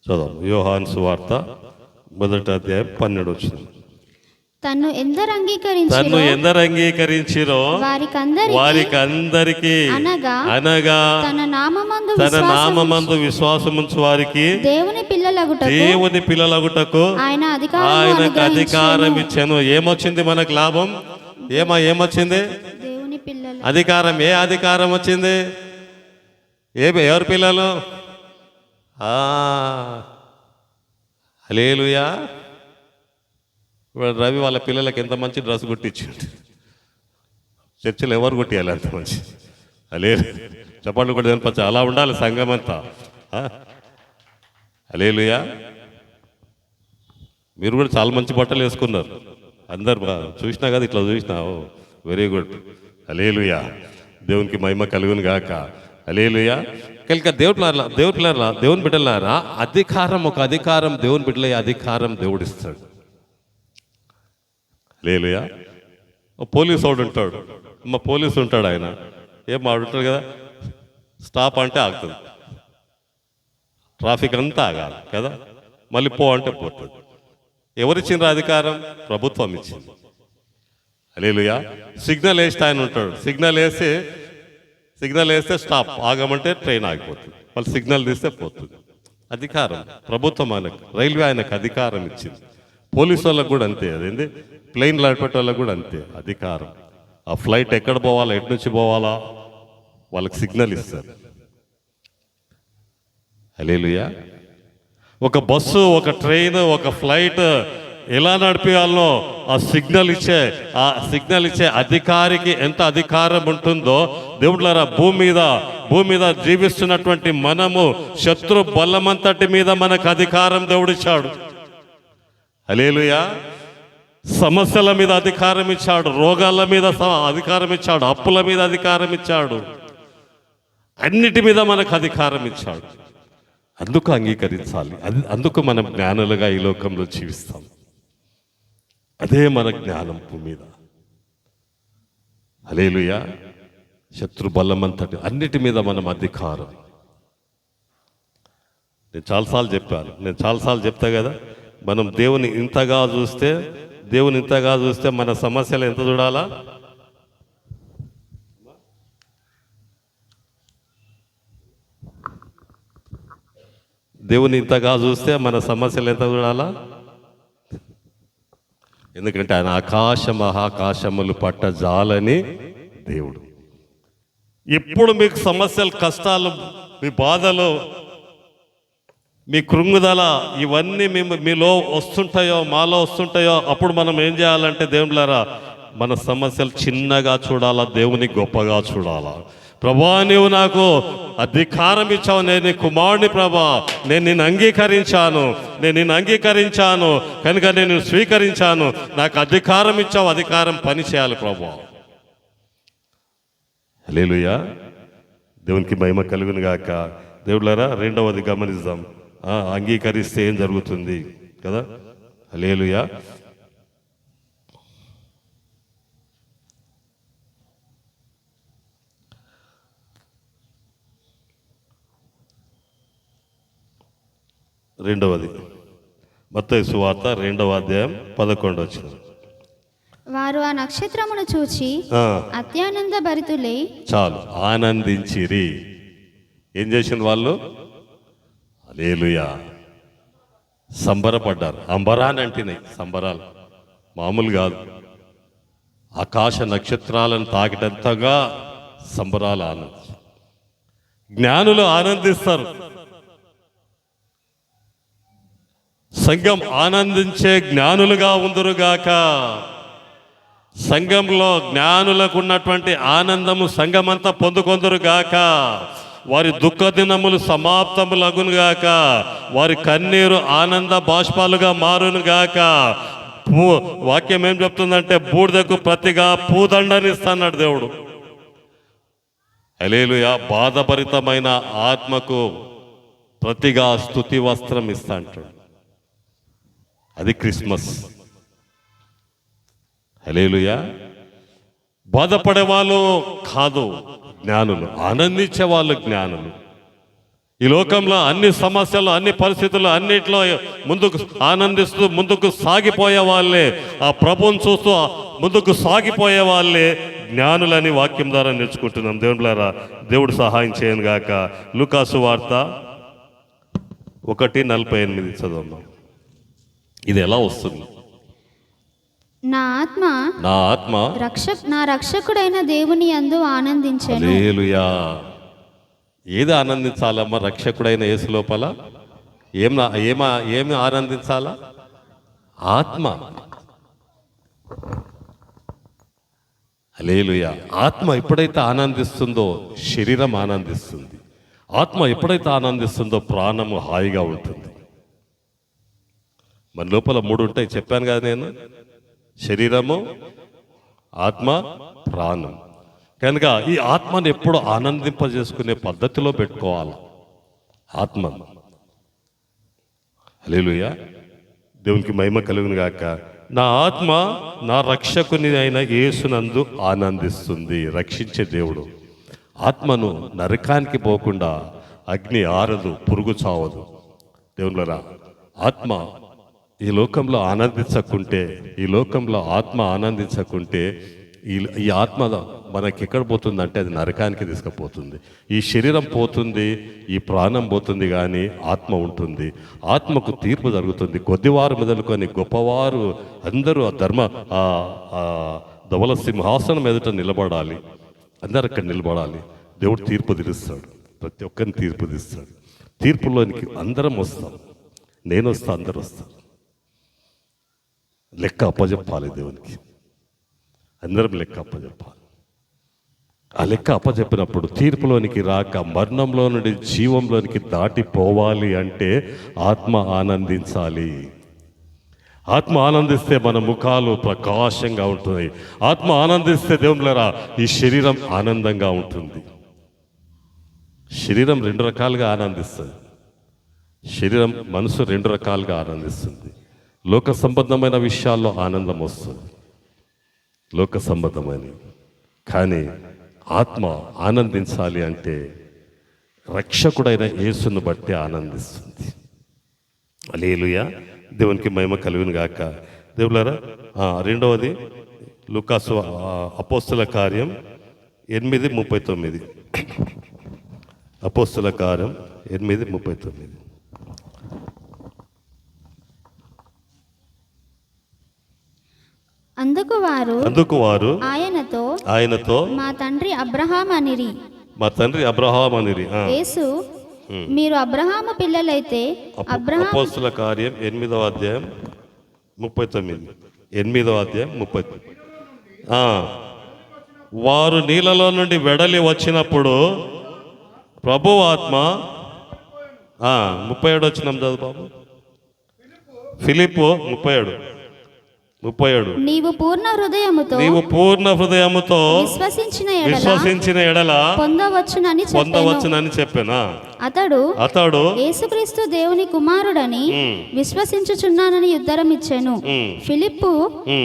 చదువు. యోహాను సువార్త 1వ అధ్యాయం 12వ వచనం. తన్ను ఎందరు అంగీకరించిరో వారికందరికి అనగా తన నామమందు విశ్వాసముంచు వారికి దేవుని పిల్లలగుటకు ఆయనకు అధికారం ఇచ్చాను. ఏమొచ్చింది మనకు లాభం? ఏమొచ్చింది? అధికారం. ఏ అధికారం వచ్చింది? ఎవరి పిల్లలు? హల్లెలూయా. రవి వాళ్ళ పిల్లలకి ఎంత మంచి డ్రెస్ కుట్టించిండు. చర్చలు ఎవరు కుట్టియాలి అంత మంచి? లేదు, చప్పట్లు కూడా కనిపించ అలా ఉండాలి సంఘం అంతా. హల్లెలూయా. మీరు కూడా చాలా మంచి బట్టలు వేసుకున్నారు అందరు. చూసినా కదా, ఇట్లా చూసినా. Very good. హల్లెలూయా. దేవునికి మహిమ కలుగును గాక. హల్లెలూయా. కనుక దేవుని బిడ్డలారా, అధికారం, ఒక అధికారం, దేవుని బిడ్డల అధికారం దేవుడిస్తాడు. హల్లెలూయా. పోలీసు వాడు ఉంటాడు, పోలీసు ఉంటాడు. ఆయన ఆడుంటాడు కదా, స్టాప్ అంటే ఆగుతుంది, ట్రాఫిక్ అంతా ఆగాలి కదా, మళ్ళీ పో అంటే పోతుంది. ఎవరిచ్చిండ్రు అధికారం? ప్రభుత్వం ఇచ్చింది. హల్లెలూయా. సిగ్నల్ వేస్తే ఆయన ఉంటాడు, సిగ్నల్ వేస్తే స్టాప్, ఆగమంటే ట్రైన్ ఆగిపోతుంది, మళ్ళీ సిగ్నల్ తీస్తే పోతుంది. అధికారం ప్రభుత్వం ఆయనకు, రైల్వే ఆయనకు అధికారం ఇచ్చింది. పోలీసు వాళ్ళకు కూడా అంతే. అదేంటి, ప్లేన్ నడిపేట వాళ్ళకు కూడా అంతే అధికారం. ఆ ఫ్లైట్ ఎక్కడ పోవాలా, ఎటు నుంచి పోవాలా వాళ్ళకి సిగ్నల్ ఇస్తారు. హల్లెలూయా. ఒక బస్సు, ఒక ట్రైన్, ఒక ఫ్లైట్ ఎలా నడిపేయాలనో ఆ సిగ్నల్ ఇచ్చే అధికారికి ఎంత అధికారం ఉంటుందో, దేవుళ్ళారా, భూమి మీద జీవిస్తున్నటువంటి మనము శత్రు బలమంతటి మీద మనకు అధికారం దేవుడిచ్చాడు. హల్లెలూయా. సమస్యల మీద అధికారం ఇచ్చాడు, రోగాల మీద అధికారం ఇచ్చాడు, అప్పుల మీద అధికారం ఇచ్చాడు, అన్నిటి మీద మనకు అధికారం ఇచ్చాడు. అందుకు అంగీకరించాలి. అందుకు మనం జ్ఞానులుగా ఈ లోకంలో జీవిస్తాం. అదే మన జ్ఞానం భూమి మీద. హల్లెలూయా. శత్రు బలమంతటి అన్నిటి మీద మనం అధికారం. నేను చాలాసార్లు చెప్పాను, నేను చాలాసార్లు చెప్తా కదా, మనం దేవుని ఇంతగా చూస్తే మన సమస్యలు ఎంత చూడాలా? దేవుని ఇంతగా చూస్తే మన సమస్యలు ఎంత చూడాలా? ఎందుకంటే ఆయన ఆకాశ మహాకాశములు పట్ట జాలని దేవుడు. ఎప్పుడు మీకు సమస్యలు, కష్టాలు, మీ బాధలు, మీ కృంగుదల ఇవన్నీ మీలో వస్తుంటాయో, మాలో వస్తుంటాయో, అప్పుడు మనం ఏం చేయాలంటే దేవుళ్ళారా, మన సమస్యలు చిన్నగా చూడాలా, దేవుని గొప్పగా చూడాలా. ప్రభా నీవు నాకు అధికారం ఇచ్చావు, నేను నీ కుమారుని ప్రభా, నేను నిన్ను అంగీకరించాను కనుక నేను స్వీకరించాను, నాకు అధికారం ఇచ్చావు, అధికారం పని చేయాలి ప్రభా. హల్లెలూయా, దేవునికి మహిమ కలుగును గాక. దేవుళ్ళారా, రెండవది గమనిద్దాం, అంగీకరిస్తే ఏం జరుగుతుంది కదా. హల్లెలూయా. రెండవది మత్తయి సువార్త 2వ అధ్యాయం 11వ వచనం. వారు ఆ నక్షత్రమును చూచి అత్యానంద భరితులై, చాలు, ఆనందించిరి. ఏం చేసిన వాళ్ళు? హల్లెలూయా, సంబరపడ్డారు. అంబరాన్ని అంటినాయి సంబరాలు, మామూలు కాదు. ఆకాశ నక్షత్రాలను తాకిటంతగా సంబరాలు జ్ఞానులు ఆనందిస్తారు. సంఘం ఆనందించే జ్ఞానులుగా ఉందురుగాక. సంఘంలో జ్ఞానులకు ఉన్నటువంటి ఆనందము సంఘమంతా పొందుకొందురుగాక. వారి దుఃఖ దినములు సమాప్తములగునుగాక. వారి కన్నీరు ఆనంద బాష్పాలుగా మారునుగాక. వాక్యం ఏం చెప్తుందంటే, బూడిదకు ప్రతిగా పూదండనిస్తాడు దేవుడు. హల్లెలూయా. బాధభరితమైన ఆత్మకు ప్రతిగా స్తుతి వస్త్రం ఇస్తా అంటాడు. అది క్రిస్మస్. హల్లెలూయా. బాధపడే వాళ్ళు కాదు జ్ఞానులు, ఆనందించే వాళ్ళు జ్ఞానులు. ఈ లోకంలో అన్ని సమస్యలు, అన్ని పరిస్థితులు, అన్నిట్లో ముందుకు ఆనందిస్తూ ముందుకు సాగిపోయే వాళ్ళే, ఆ ప్రభువుని చూస్తూ ముందుకు సాగిపోయే వాళ్ళే జ్ఞానులని వాక్యం ద్వారా నేర్చుకుంటున్నాం. దేవుళ్ళారా, దేవుడు సహాయం చేయను గాక. లూకాసు వార్త 1:48 చదవమ్మా. ఇది ఎలా వస్తుంది? నా ఆత్మ నా రక్షకుడైన దేవుని యందు ఆనందించెను. హల్లెలూయా. ఏది ఆనందించాలమ్మా? రక్షకుడైన యేసు లోపల ఏమి ఆనందించాలా? ఆత్మ. హల్లెలూయా. ఆత్మ ఎప్పుడైతే ఆనందిస్తుందో శరీరం ఆనందిస్తుంది. ఆత్మ ఎప్పుడైతే ఆనందిస్తుందో ప్రాణము హాయిగా ఉంటుంది. మన లోపల 3 ఉంటాయి, చెప్పాను కదా నేను, శరీరము, ఆత్మ, ప్రాణం. కనుక ఈ ఆత్మను ఎప్పుడు ఆనందింపజేసుకునే పద్ధతిలో పెట్టుకోవాలి ఆత్మ. హల్లెలూయా. దేవునికి మహిమ కలుగును గాక. నా ఆత్మ నా రక్షకుని అయిన యేసునందు ఆనందిస్తుంది. రక్షించే దేవుడు. ఆత్మను నరకానికి పోకుండా అగ్ని ఆరదు, పురుగు చావదు. దేవుళ్ళరా, ఆత్మ ఈ లోకంలో ఆనందించకుంటే, ఈ లోకంలో ఆత్మ ఆనందించకుంటే ఈ ఆత్మ మనకి ఎక్కడ పోతుందంటే అది నరకానికి తీసుకుపోతుంది. ఈ శరీరం పోతుంది, ఈ ప్రాణం పోతుంది, కానీ ఆత్మ ఉంటుంది. ఆత్మకు తీర్పు జరుగుతుంది. కొద్దివారు మొదలుకొని గొప్పవారు అందరూ ధవల సింహాసనం ఎదుట నిలబడాలి. అందరు అక్కడ నిలబడాలి. దేవుడు తీర్పు తీరుస్తాడు. ప్రతి ఒక్కరిని తీర్పు తీస్తాడు. తీర్పులోనికి అందరం వస్తాం. నేను వస్తా, అందరు వస్తాం. లెక్క అప్పచెప్పాలి దేవునికి. అందరం లెక్క అప్పచెప్పాలి. ఆ లెక్క అప్పచెప్పినప్పుడు తీర్పులోనికి రాక మరణంలో నుండి జీవంలోనికి దాటిపోవాలి అంటే ఆత్మ ఆనందించాలి. ఆత్మ ఆనందిస్తే మన ముఖాలు ప్రకాశంగా ఉంటుంది. ఆత్మ ఆనందిస్తే దేవుళ్ళరా ఈ శరీరం ఆనందంగా ఉంటుంది. శరీరం 2 రకాలుగా ఆనందిస్తుంది. శరీరం, మనసు 2 రకాలుగా ఆనందిస్తుంది. లోక సంబంధమైన విషయాల్లో ఆనందం వస్తుంది, లోక సంబంధమైన. కానీ ఆత్మ ఆనందించాలి అంటే రక్షకుడైన యేసును బట్టి ఆనందిస్తుంది. హల్లెలూయా, దేవునికి మహిమ కలుగును గాక. దేవులారా, రెండవది లూకాసు అపోస్తుల కార్యం 8:39. అపోస్తుల కార్యం 8:39. అందుకు వారు ఆయనతో మా తండ్రి అబ్రహాం అనిరి. యేసు, మీరు అబ్రహాము పిల్లలైతే అపోస్తుల కార్యం 8వ అధ్యాయం 39. 8వ అధ్యాయం 30. వారు నీళ్ళలో నుండి వెడలి వచ్చినప్పుడు ప్రభువు ఆత్మ 37 వచ్చినాం చదువు బాబు. ఫిలిప్పు 37. నీవు పూర్ణ హృదయముతో విశ్వసించిన ఎడల పొందవచ్చునని చెప్పానా. అతడు యేసుక్రీస్తు దేవుని కుమారుడని విశ్వసించుచున్నానని ఉత్తరం ఇచ్చెను. ఫిలిప్పు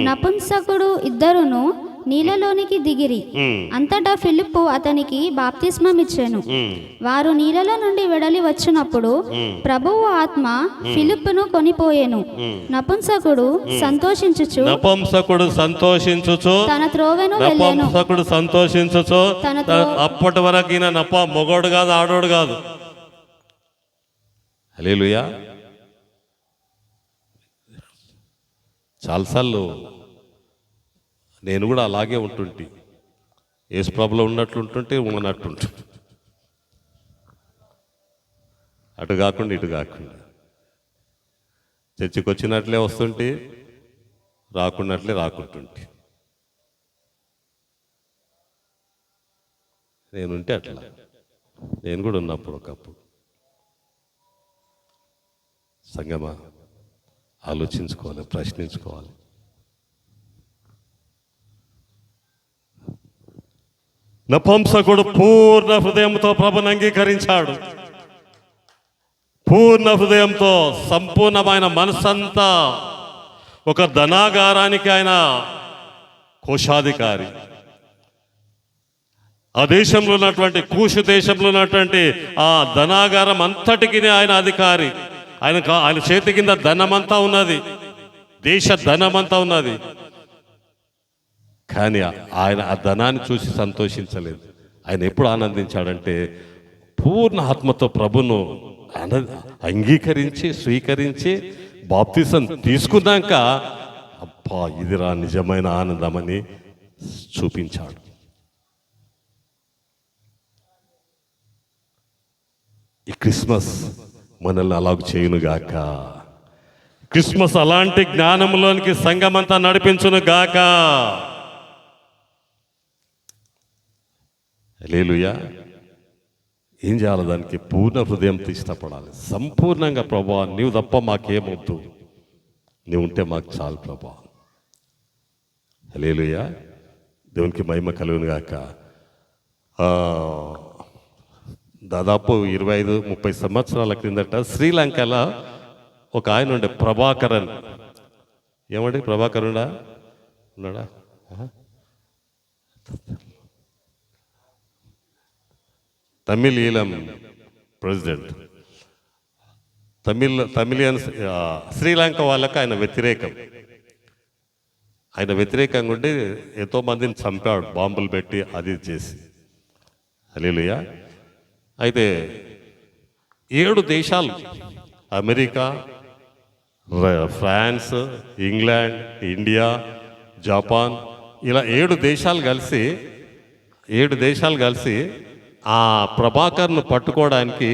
నపుంసకుడు ఇద్దరును నీళ్ళలోనికి దిగిరి. అంతటా ఫిలిప్పు అతనికి బాప్తిస్మం ఇచ్చెను. వారు నీళ్ళలో నుండి వెడలి వచ్చినప్పుడు ప్రభువు ఆత్మ ఫిలిప్పును కొనిపోయెను. నపుంసకుడు సంతోషించుచు తన త్రోవెను వెళ్ళెను. అప్పటి వరకు ఈయన మొగోడు కాదు, ఆడోడు కాదు. హల్లెలూయా. చాలాసార్లు నేను కూడా అలాగే ఉంటుంటే, యేసు ప్రభులో ఉన్నట్లుంటుంటే ఉన్నట్టుంటు, అటు కాకుండా ఇటు కాకుండా, చర్చికి వచ్చినట్లే వస్తుంటే రాకున్నట్లే రాకుంటుంటే. నేనుంటే అట్లా, నేను కూడా ఉన్నప్పుడు ఒకప్పుడు. సంగమా, ఆలోచించుకోవాలి, ప్రశ్నించుకోవాలి. నపుంసకుడు పూర్ణ హృదయంతో ప్రభుని అంగీకరించాడు. పూర్ణ హృదయంతో, సంపూర్ణమైన మనసంతా. ఒక ధనాగారానికి ఆయన కోశాధికారి. ఆ దేశంలో ఉన్నటువంటి కూషు దేశంలో ఉన్నటువంటి ఆ ధనాగారం అంతటికి ఆయన అధికారి. ఆయన చేతి కింద ధనమంతా ఉన్నది, దేశ ధనమంతా ఉన్నది. కానీ ఆయన ఆ ధనాన్ని చూసి సంతోషించలేదు. ఆయన ఎప్పుడు ఆనందించాడంటే పూర్ణ ఆత్మతో ప్రభును అంగీకరించి స్వీకరించి బాప్తిసం తీసుకున్నాక, అబ్బా ఇదిరా నిజమైన ఆనందమని చూపించాడు. ఈ క్రిస్మస్ మనల్ని అలాగ చేయునుగాక. క్రిస్మస్ అలాంటి జ్ఞానంలోనికి సంఘమంతా నడిపించును గాక. హల్లెలూయా. ఏం చేయాలి? దానికి పూర్ణ హృదయంతో ఇష్టపడాలి. సంపూర్ణంగా, ప్రభా నీవు తప్ప మాకేమొద్దు, నీవు ఉంటే మాకు చాలు ప్రభా. హల్లెలూయా. దేవునికి మహిమ కలుగును గాక. దాదాపు 25-30 సంవత్సరాల క్రిందట శ్రీలంకలో ఒక ఆయన ఉండే, ప్రభాకరన్. ఏమండి ప్రభాకరుడా ఉన్నాడా? తమిళీలం ప్రెసిడెంట్. తమిళియన్స్ శ్రీలంక వాళ్ళకి ఆయన వ్యతిరేకంగా ఉండి ఎంతో మందిని చంపాడు, బాంబులు పెట్టి అది చేసి. హల్లెలూయా. అయితే 7 దేశాలు, America, France, England, India, Japan, ఇలా 7 దేశాలు కలిసి ఆ ప్రభాకర్ను పట్టుకోవడానికి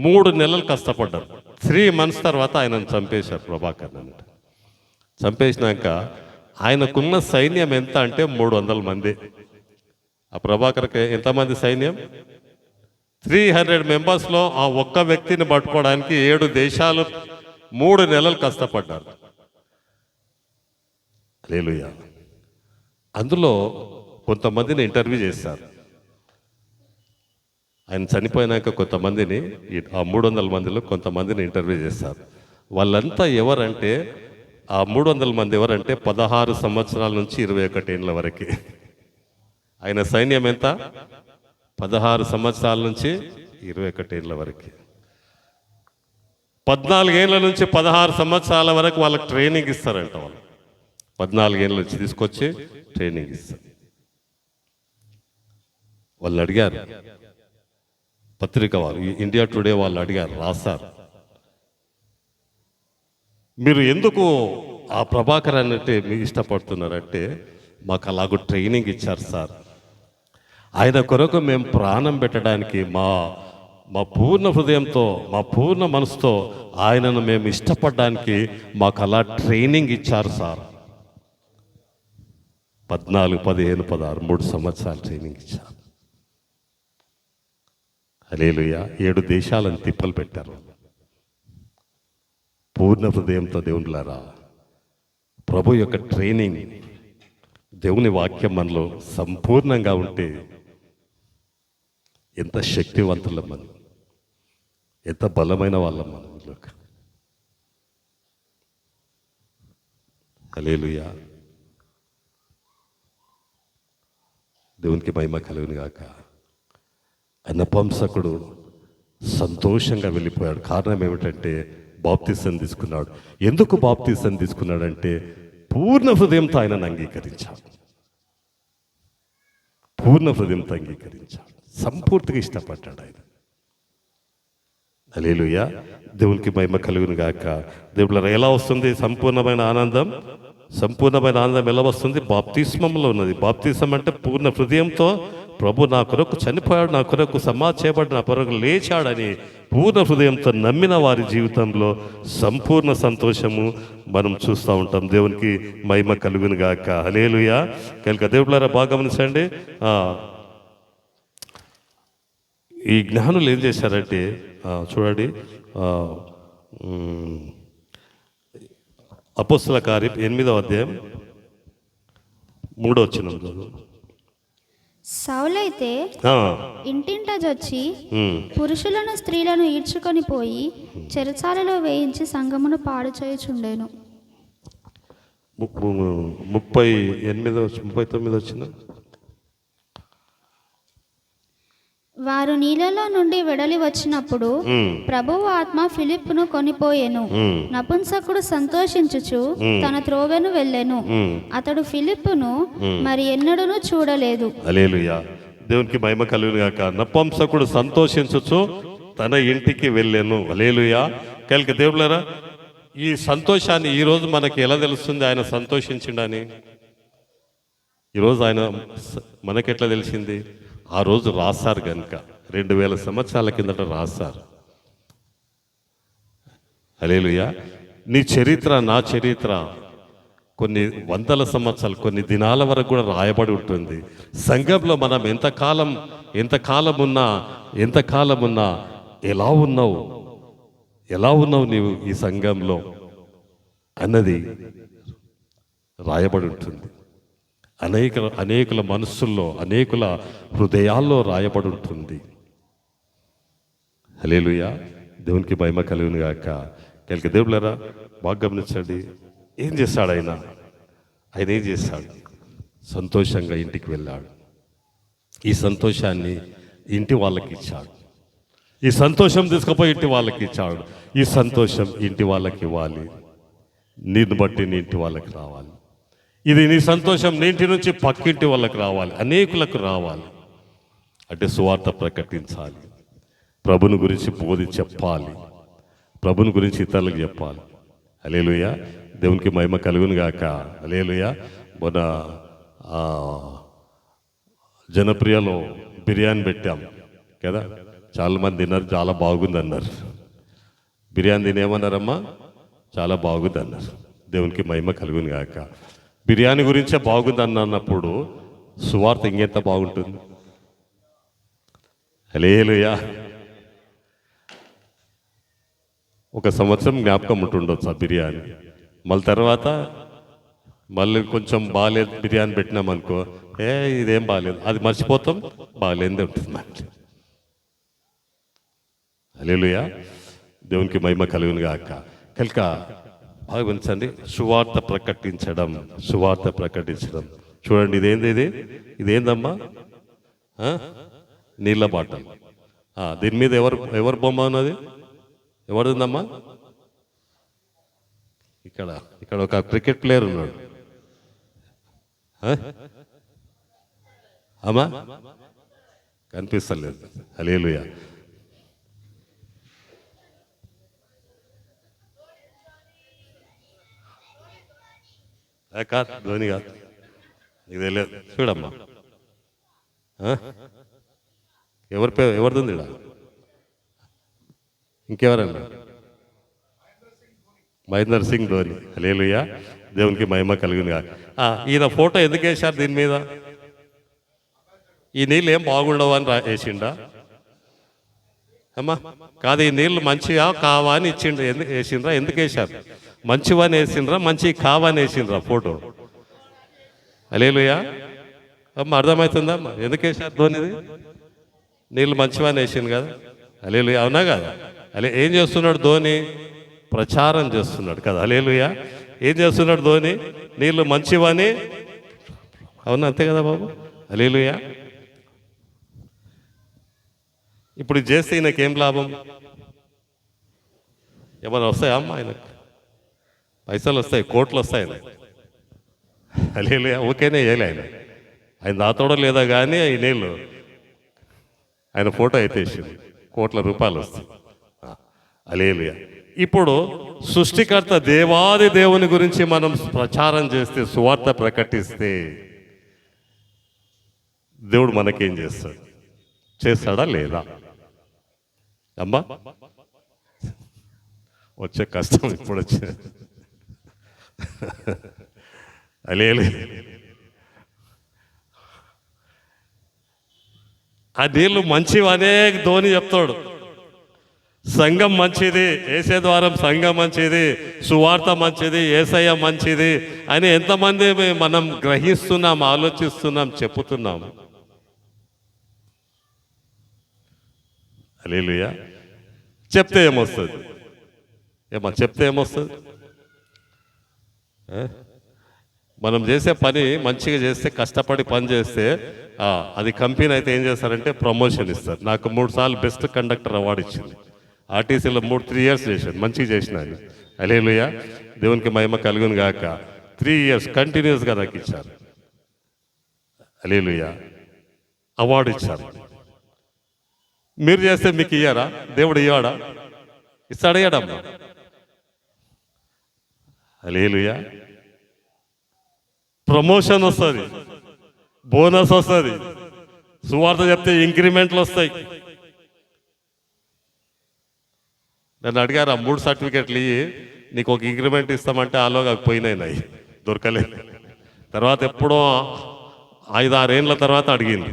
3 నెలలు కష్టపడ్డారు. 3 months తర్వాత ఆయనను చంపేశారు ప్రభాకర్ అన్నట్టు. చంపేసినాక ఆయనకున్న సైన్యం ఎంత అంటే 300 మంది. ఆ ప్రభాకర్కి ఎంతమంది సైన్యం? 300 మెంబర్స్లో ఆ ఒక్క వ్యక్తిని పట్టుకోవడానికి 7 దేశాలు 3 నెలలు కష్టపడ్డారు. హల్లెలూయా. అందులో కొంతమందిని ఇంటర్వ్యూ చేశారు. ఆయన చనిపోయినాక కొంతమందిని, ఆ 300 మందిలో కొంతమందిని ఇంటర్వ్యూ చేశారు. వాళ్ళంతా ఎవరంటే, ఆ 300 మంది ఎవరంటే 16 సంవత్సరాల నుంచి 21 ఏళ్ళ వరకు. ఆయన సైన్యం ఎంత? 16 సంవత్సరాల నుంచి 21 ఏళ్ళ వరకు, 14 ఏళ్ళ నుంచి 16 సంవత్సరాల వరకు వాళ్ళకి ట్రైనింగ్ ఇస్తారంట. వాళ్ళు 14 ఏళ్ళ నుంచి తీసుకొచ్చి ట్రైనింగ్ ఇస్తారు. వాళ్ళు అడిగారు, పత్రిక వారు, ఇండియా టుడే వాళ్ళు అడిగారు, రాశారు, మీరు ఎందుకు ఆ ప్రభాకర్ అంటే మీరు ఇష్టపడుతున్నారంటే, మాకు అలాగూ ట్రైనింగ్ ఇచ్చారు సార్, ఆయన కొరకు మేము ప్రాణం పెట్టడానికి మా పూర్ణ హృదయంతో, మా పూర్ణ మనసుతో ఆయనను మేము ఇష్టపడడానికి మాకు అలా ట్రైనింగ్ ఇచ్చారు సార్. 14, 15, 16, 3 సంవత్సరాలు ట్రైనింగ్ ఇచ్చారు. హల్లెలూయా. 7 దేశాలను తిప్పలు పెట్టారు. పూర్ణ హృదయంతో దేవునిలారా, ప్రభు యొక్క ట్రైనింగ్, దేవుని వాక్యం మనలో సంపూర్ణంగా ఉంటే ఎంత శక్తివంతులం మనం, ఎంత బలమైన వాళ్ళం మనం. హల్లెలూయా. దేవునికి మహిమ కలుగును గాక. నపుంసకుడు సంతోషంగా వెళ్ళిపోయాడు. కారణం ఏమిటంటే బాప్తిసం తీసుకున్నాడు. ఎందుకు బాప్తిసం తీసుకున్నాడంటే పూర్ణ హృదయంతో ఆయనను అంగీకరించాడు. పూర్ణ హృదయంతో అంగీకరించాడు, సంపూర్తిగా ఇష్టపడ్డాడు ఆయన. హల్లెలూయా. దేవునికి మహిమ కలుగును గాక. దేవుళ్ళ ఎలా వస్తుంది సంపూర్ణమైన ఆనందం? సంపూర్ణమైన ఆనందం ఎలా వస్తుంది? బాప్తిస్మంలో ఉన్నది. బాప్తిసం అంటే పూర్ణ హృదయంతో ప్రభు నా కొరకు చనిపోయాడు, నా కొరకు సమాధి చేయబడి, నా కొరకు లేచాడని పూర్ణ హృదయంతో నమ్మిన వారి జీవితంలో సంపూర్ణ సంతోషము మనం చూస్తూ ఉంటాం. దేవునికి మహిమ కలుగును గాక. హల్లెలూయా. కనుక దేవుళ్ళారా బాగా గమనించండి. ఈ జ్ఞానులు ఏం చేశారంటే చూడండి, అపోస్తల కార్యం 8వ అధ్యాయం 3వ వచనంలో, సౌలైతే ఇంటింటజొచ్చి పురుషులను స్త్రీలను ఈడ్చుకొని పోయి చెరసాలలో వేయించి సంఘమును పాడు చేయుచుండెను. 39 వచ్చిన, వారు నీళ్ళలో నుండి వెడలి వచ్చినప్పుడు ప్రభువు ఆత్మ ఫిలిప్పును కొనిపోయెను. నపుంసకుడు సంతోషించుచు తన త్రోవెను వెళ్ళెను. అతడు ఫిలిప్పును మరి ఎన్నడూను చూడలేదు. హల్లెలూయా. దేవునికి మహిమ కలుగును గాక. నపుంసకుడు సంతోషించుచు తన ఇంటికి వెళ్ళెను. హల్లెలూయా. కనుక దేవుళ్ళారా, ఈ సంతోషాన్ని ఈరోజు మనకి ఎలా తెలుస్తుంది ఆయన సంతోషించిండని? ఈరోజు ఆయన మనకెట్లా తెలిసింది? ఆ రోజు రాశారు కనుక, 2000 సంవత్సరాల కిందట రాశారు. హల్లెలూయా. నీ చరిత్ర, నా చరిత్ర కొన్ని వందల సంవత్సరాలు, కొన్ని దినాల వరకు కూడా రాయబడి ఉంటుంది. సంఘంలో మనం ఎంతకాలం ఉన్నా ఎలా ఉన్నావు నీవు ఈ సంఘంలో అన్నది రాయబడి ఉంటుంది. అనేకుల మనస్సుల్లో, అనేకుల హృదయాల్లో రాయబడి ఉంటుంది. హల్లెలూయా. దేవునికి మహిమ కలుగును గాక. కనుక దేవుళ్ళారా బాగా గమనించండి, ఏం చేశాడు ఆయన ఏం చేశాడు? సంతోషంగా ఇంటికి వెళ్ళాడు. ఈ సంతోషాన్ని ఇంటి వాళ్ళకి ఇచ్చాడు. ఈ సంతోషం తీసుకుపోయి ఇంటి వాళ్ళకి ఇచ్చాడు. ఈ సంతోషం ఇంటి వాళ్ళకి ఇవ్వాలి. నిన్ను బట్టి నీ ఇంటి వాళ్ళకి రావాలి. ఇది నీ సంతోషం నీ ఇంటి నుంచి పక్కింటి వాళ్ళకి రావాలి, అనేకులకు రావాలి. అంటే సువార్త ప్రకటించాలి, ప్రభుని గురించి బోధి చెప్పాలి, ప్రభుని గురించి ఇతరులకు చెప్పాలి. హల్లెలూయా. దేవునికి మహిమ కలుగును గాక. హల్లెలూయా. మొన్న జనప్రియలో బిర్యానీ పెట్టాం కదా, చాలామంది తిన్నారు, చాలా బాగుంది అన్నారు. బిర్యానీ తినేమన్నారమ్మా? చాలా బాగుంది అన్నారు. దేవునికి మహిమ కలుగును గాక. బిర్యానీ గురించే బాగుంది అన్నప్పుడు సువార్త ఇంకెంత బాగుంటుంది. హల్లెలూయా. ఒక సంవత్సరం జ్ఞాపకం ఉంటుండొచ్చు ఆ బిర్యానీ. మళ్ళీ కొంచెం బాగాలేదు బిర్యానీ పెట్టినామనుకో, ఇదేం బాగాలేదు, అది మర్చిపోతాం, బాగాలేదే ఉంటుంది మనకి. హల్లెలూయా. దేవునికి మహిమ కలుగును గాక. కనుక బాగా వినండి, సువార్త ప్రకటించడం. చూడండి, ఇదేందమ్మా? నీళ్ళ బాటల్. దీని మీద ఎవరు బొమ్మ ఉన్నది? ఎవరిదమ్మా? ఇక్కడ ఇక్కడ ఒక క్రికెట్ ప్లేయర్ ఉన్నాడు. అమ్మా కనిపిస్తలేదు. హల్లెలూయా. కాదు, ధోని కాదు, నీకు తెలియదు. చూడమ్మా, ఎవరిది? ఇంకెవరన్నా? మహేందర్ సింగ్ ధోని. హల్లెలూయా, దేవునికి మహిమ కలిగింది. ఈయన ఫోటో ఎందుకు వేశారు దీని మీద? ఈ నీళ్ళు ఏం బాగుండవు అని వేసిండా అమ్మా? కాదు, ఈ నీళ్ళు మంచిగా కావా అని ఇచ్చిండ్రు. ఎందుకు వేసిండ్రా? ఎందుకు వేశారు? మంచివని వేసిండ్రా, మంచి కావని వేసిండ్రా ఫోటో? హల్లెలూయా అమ్మ, అర్థమవుతుందా అమ్మా ఎందుకు వేశారు ధోనిది? నీళ్ళు మంచివని వేసింది కదా. హల్లెలూయా, అవునా కదా? ఏం చేస్తున్నాడు ధోని? ప్రచారం చేస్తున్నాడు కదా. హల్లెలూయా, ఏం చేస్తున్నాడు ధోని? నీళ్ళు మంచివని. అవునా, అంతే కదా బాబు? హల్లెలూయా. ఇప్పుడు ఇది చేస్తే ఈయనకేం లాభం? ఏమైనా వస్తాయా అమ్మ? ఆయనకు పైసలు వస్తాయి, కోట్లు వస్తాయి. హల్లెలూయా, ఓకేనే వేయలే ఆయన దాతోడో లేదా కానీ ఈ నీళ్ళు ఆయన ఫోటో అయితే వేసింది, కోట్ల రూపాయలు వస్తాయి. హల్లెలూయా. ఇప్పుడు సృష్టికర్త దేవాది దేవుని గురించి మనం ప్రచారం చేస్తే, సువార్త ప్రకటిస్తే దేవుడు మనకేం చేస్తాడు? చేస్తాడా లేదా అమ్మా? వచ్చే కష్టం ఇప్పుడు వచ్చే. హల్లెలూయా. ఆ నీళ్ళు మంచివనే ధోని చెప్తాడు. సంఘం మంచిది, యేసే ద్వారం సంఘం మంచిది, సువార్త మంచిది, యేసయ్య మంచిది అని ఎంతమంది మనం గ్రహిస్తున్నాం, ఆలోచిస్తున్నాం, చెప్పుతున్నాం? హల్లెలూయా. చెప్తే ఏమొస్తుంది? చెప్తే ఏమొస్తుంది? మనం చేసే పని మంచిగా చేస్తే, కష్టపడి పని చేస్తే అది కంపెనీ అయితే ఏం చేస్తారంటే ప్రమోషన్ ఇస్తారు. నాకు 3 సార్లు బెస్ట్ కండక్టర్ అవార్డు ఇచ్చింది. ఆర్టీసీలో 3 years చేశాను, మంచిగా చేసిన అని. హల్లెలూయా, దేవునికి మహిమ కలుగును గాక. 3 years కంటిన్యూస్గా నాకు ఇచ్చారు. హల్లెలూయా, అవార్డు ఇచ్చారు. మీరు చేస్తే మీకు ఇయ్యారా? దేవుడు ఇవ్వడా? ఇస్తాడు, ఇయ్యడమ్మా? హల్లెలూయా. ప్రమోషన్ వస్తుంది, బోనస్ వస్తుంది, సువార్త చెప్తే ఇంక్రిమెంట్లు వస్తాయి. నన్ను అడిగారు, 3 సర్టిఫికెట్లు ఇయ్యి, నీకు ఒక ఇంక్రిమెంట్ ఇస్తామంటే ఆలోగా పోయినాయి, దొరకలేదు. తర్వాత ఎప్పుడో 5-6 ఏళ్ళ తర్వాత అడిగింది,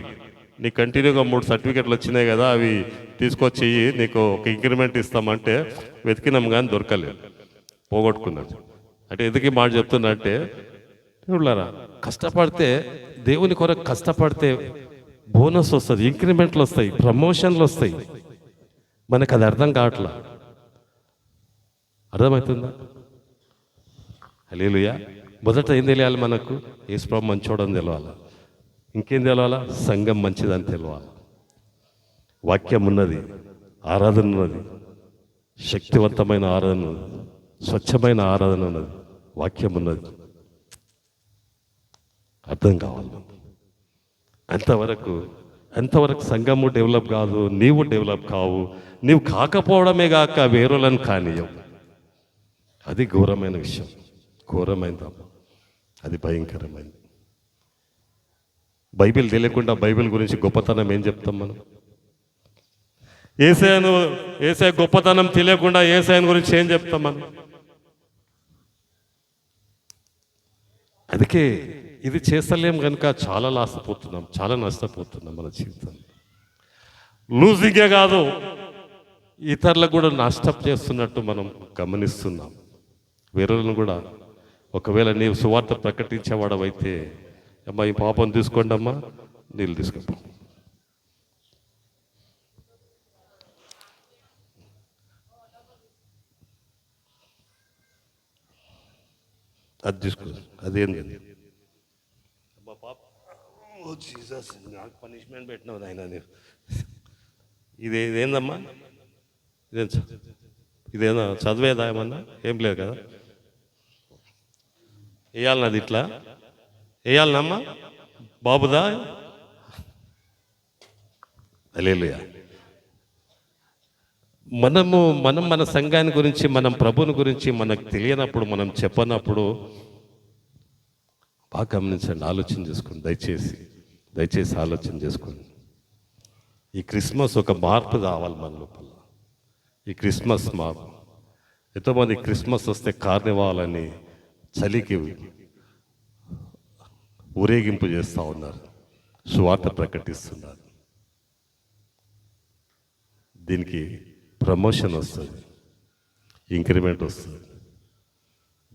నీకు కంటిన్యూగా 3 సర్టిఫికెట్లు వచ్చినాయి కదా, అవి తీసుకొచ్చి నీకు ఒక ఇంక్రిమెంట్ ఇస్తామంటే వెతికినాం కానీ దొరకలేదు, పోగొట్టుకున్నాను. అంటే ఎందుకు ఈ మాట చెప్తున్నా అంటే, చూడలారా, కష్టపడితే, దేవుని కొరకు కష్టపడితే బోనస్ వస్తుంది, ఇంక్రిమెంట్లు వస్తాయి, ప్రమోషన్లు వస్తాయి. మనకు అది అర్థం కావట్లా. అర్థమవుతుందా? హల్లెలూయా. మొదట ఏం తెలియాలి మనకు? యేసుప్రభు మంచోడని తెలవాలి. ఇంకేం తెలవాలా? సంఘం మంచిదని తెలవాలి. వాక్యం ఉన్నది, ఆరాధన ఉన్నది, శక్తివంతమైన ఆరాధన ఉన్నది, స్వచ్ఛమైన ఆరాధన ఉన్నది, వాక్యం ఉన్నది. అర్థం కావాలి. అంతవరకు సంఘము డెవలప్ కాదు, నీవు డెవలప్ కావు. నీవు కాకపోవడమే కాక వేరులను కానీయవు. అది ఘోరమైన విషయం, ఘోరమైంది, అది భయంకరమైంది. బైబిల్ తెలియకుండా బైబిల్ గురించి గొప్పతనం ఏం చెప్తాం మనం? యేసయ్య గొప్పతనం తెలియకుండా యేసయ్య గురించి ఏం చెప్తాం మనం? అందుకే ఇది చేస్తలేం కనుక చాలా లాసపోతున్నాం, చాలా నష్టపోతున్నాం మన జీవితం. లూజింగే కాదు, ఇతరులకు కూడా నష్టం చేస్తున్నట్టు మనం గమనిస్తున్నాం. వేరేలను కూడా, ఒకవేళ నీవు సువార్త ప్రకటించేవాడవైతే, అమ్మా ఈ పాపం తీసుకోండి అమ్మా, నీళ్ళు తీసుకో, అది తీసుకో, అదేంది ఓ జీసస్, నాకు పనిష్మెంట్ పెట్టినావు నాయన నీవు. ఇదేందమ్మా? ఇదేనా చదివేదా ఏమన్నా? ఏం లేదు కదా. వేయాలన్నది ఇట్లా వేయాలనమ్మా బాబుదా. హల్లెలూయా. మనం మన సంఘాన్ని గురించి, మనం ప్రభుని గురించి మనకు తెలియనప్పుడు, మనం చెప్పనప్పుడు బాగా గమనించండి, ఆలోచన చేసుకోండి. దయచేసి ఆలోచన చేసుకోండి. ఈ క్రిస్మస్ ఒక మార్పు కావాలి మన లోపల. ఈ క్రిస్మస్ మార్పు. ఎంతోమంది క్రిస్మస్ వస్తే కార్నివాల్ అని చలికి ఊరేగింపు చేస్తూ ఉన్నారు, సువార్త ప్రకటిస్తున్నారు. దీనికి ప్రమోషన్ వస్తుంది, ఇంక్రిమెంట్ వస్తుంది,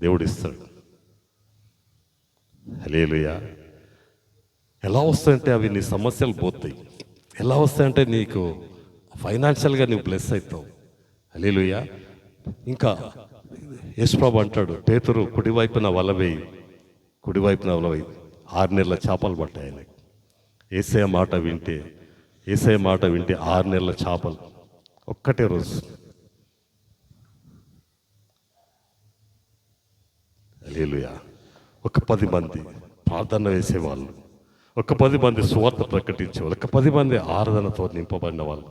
దేవుడు ఇస్తాడు. హల్లెలూయా. ఎలా వస్తాయంటే అవి నీ సమస్యలు పోతాయి. ఎలా వస్తాయంటే నీకు ఫైనాన్షియల్గా నువ్వు బ్లెస్ అవుతావు. హల్లెలూయా. ఇంకా యేసుప్రభు అంటాడు, పేతురు కుడివైపున వల వేయి. 6 నెలల చేపలు పట్టాయి ఆయనకి. యేసయ్య మాట వింటే 6 నెలల చేపలు ఒక్కటే రోజు. హల్లెలూయా. ఒక 10 మంది ప్రార్థన వేసేవాళ్ళు, ఒక 10 మంది సువార్త ప్రకటించేవాళ్ళు, ఒక 10 మంది ఆరాధనతో నింపబడిన వాళ్ళు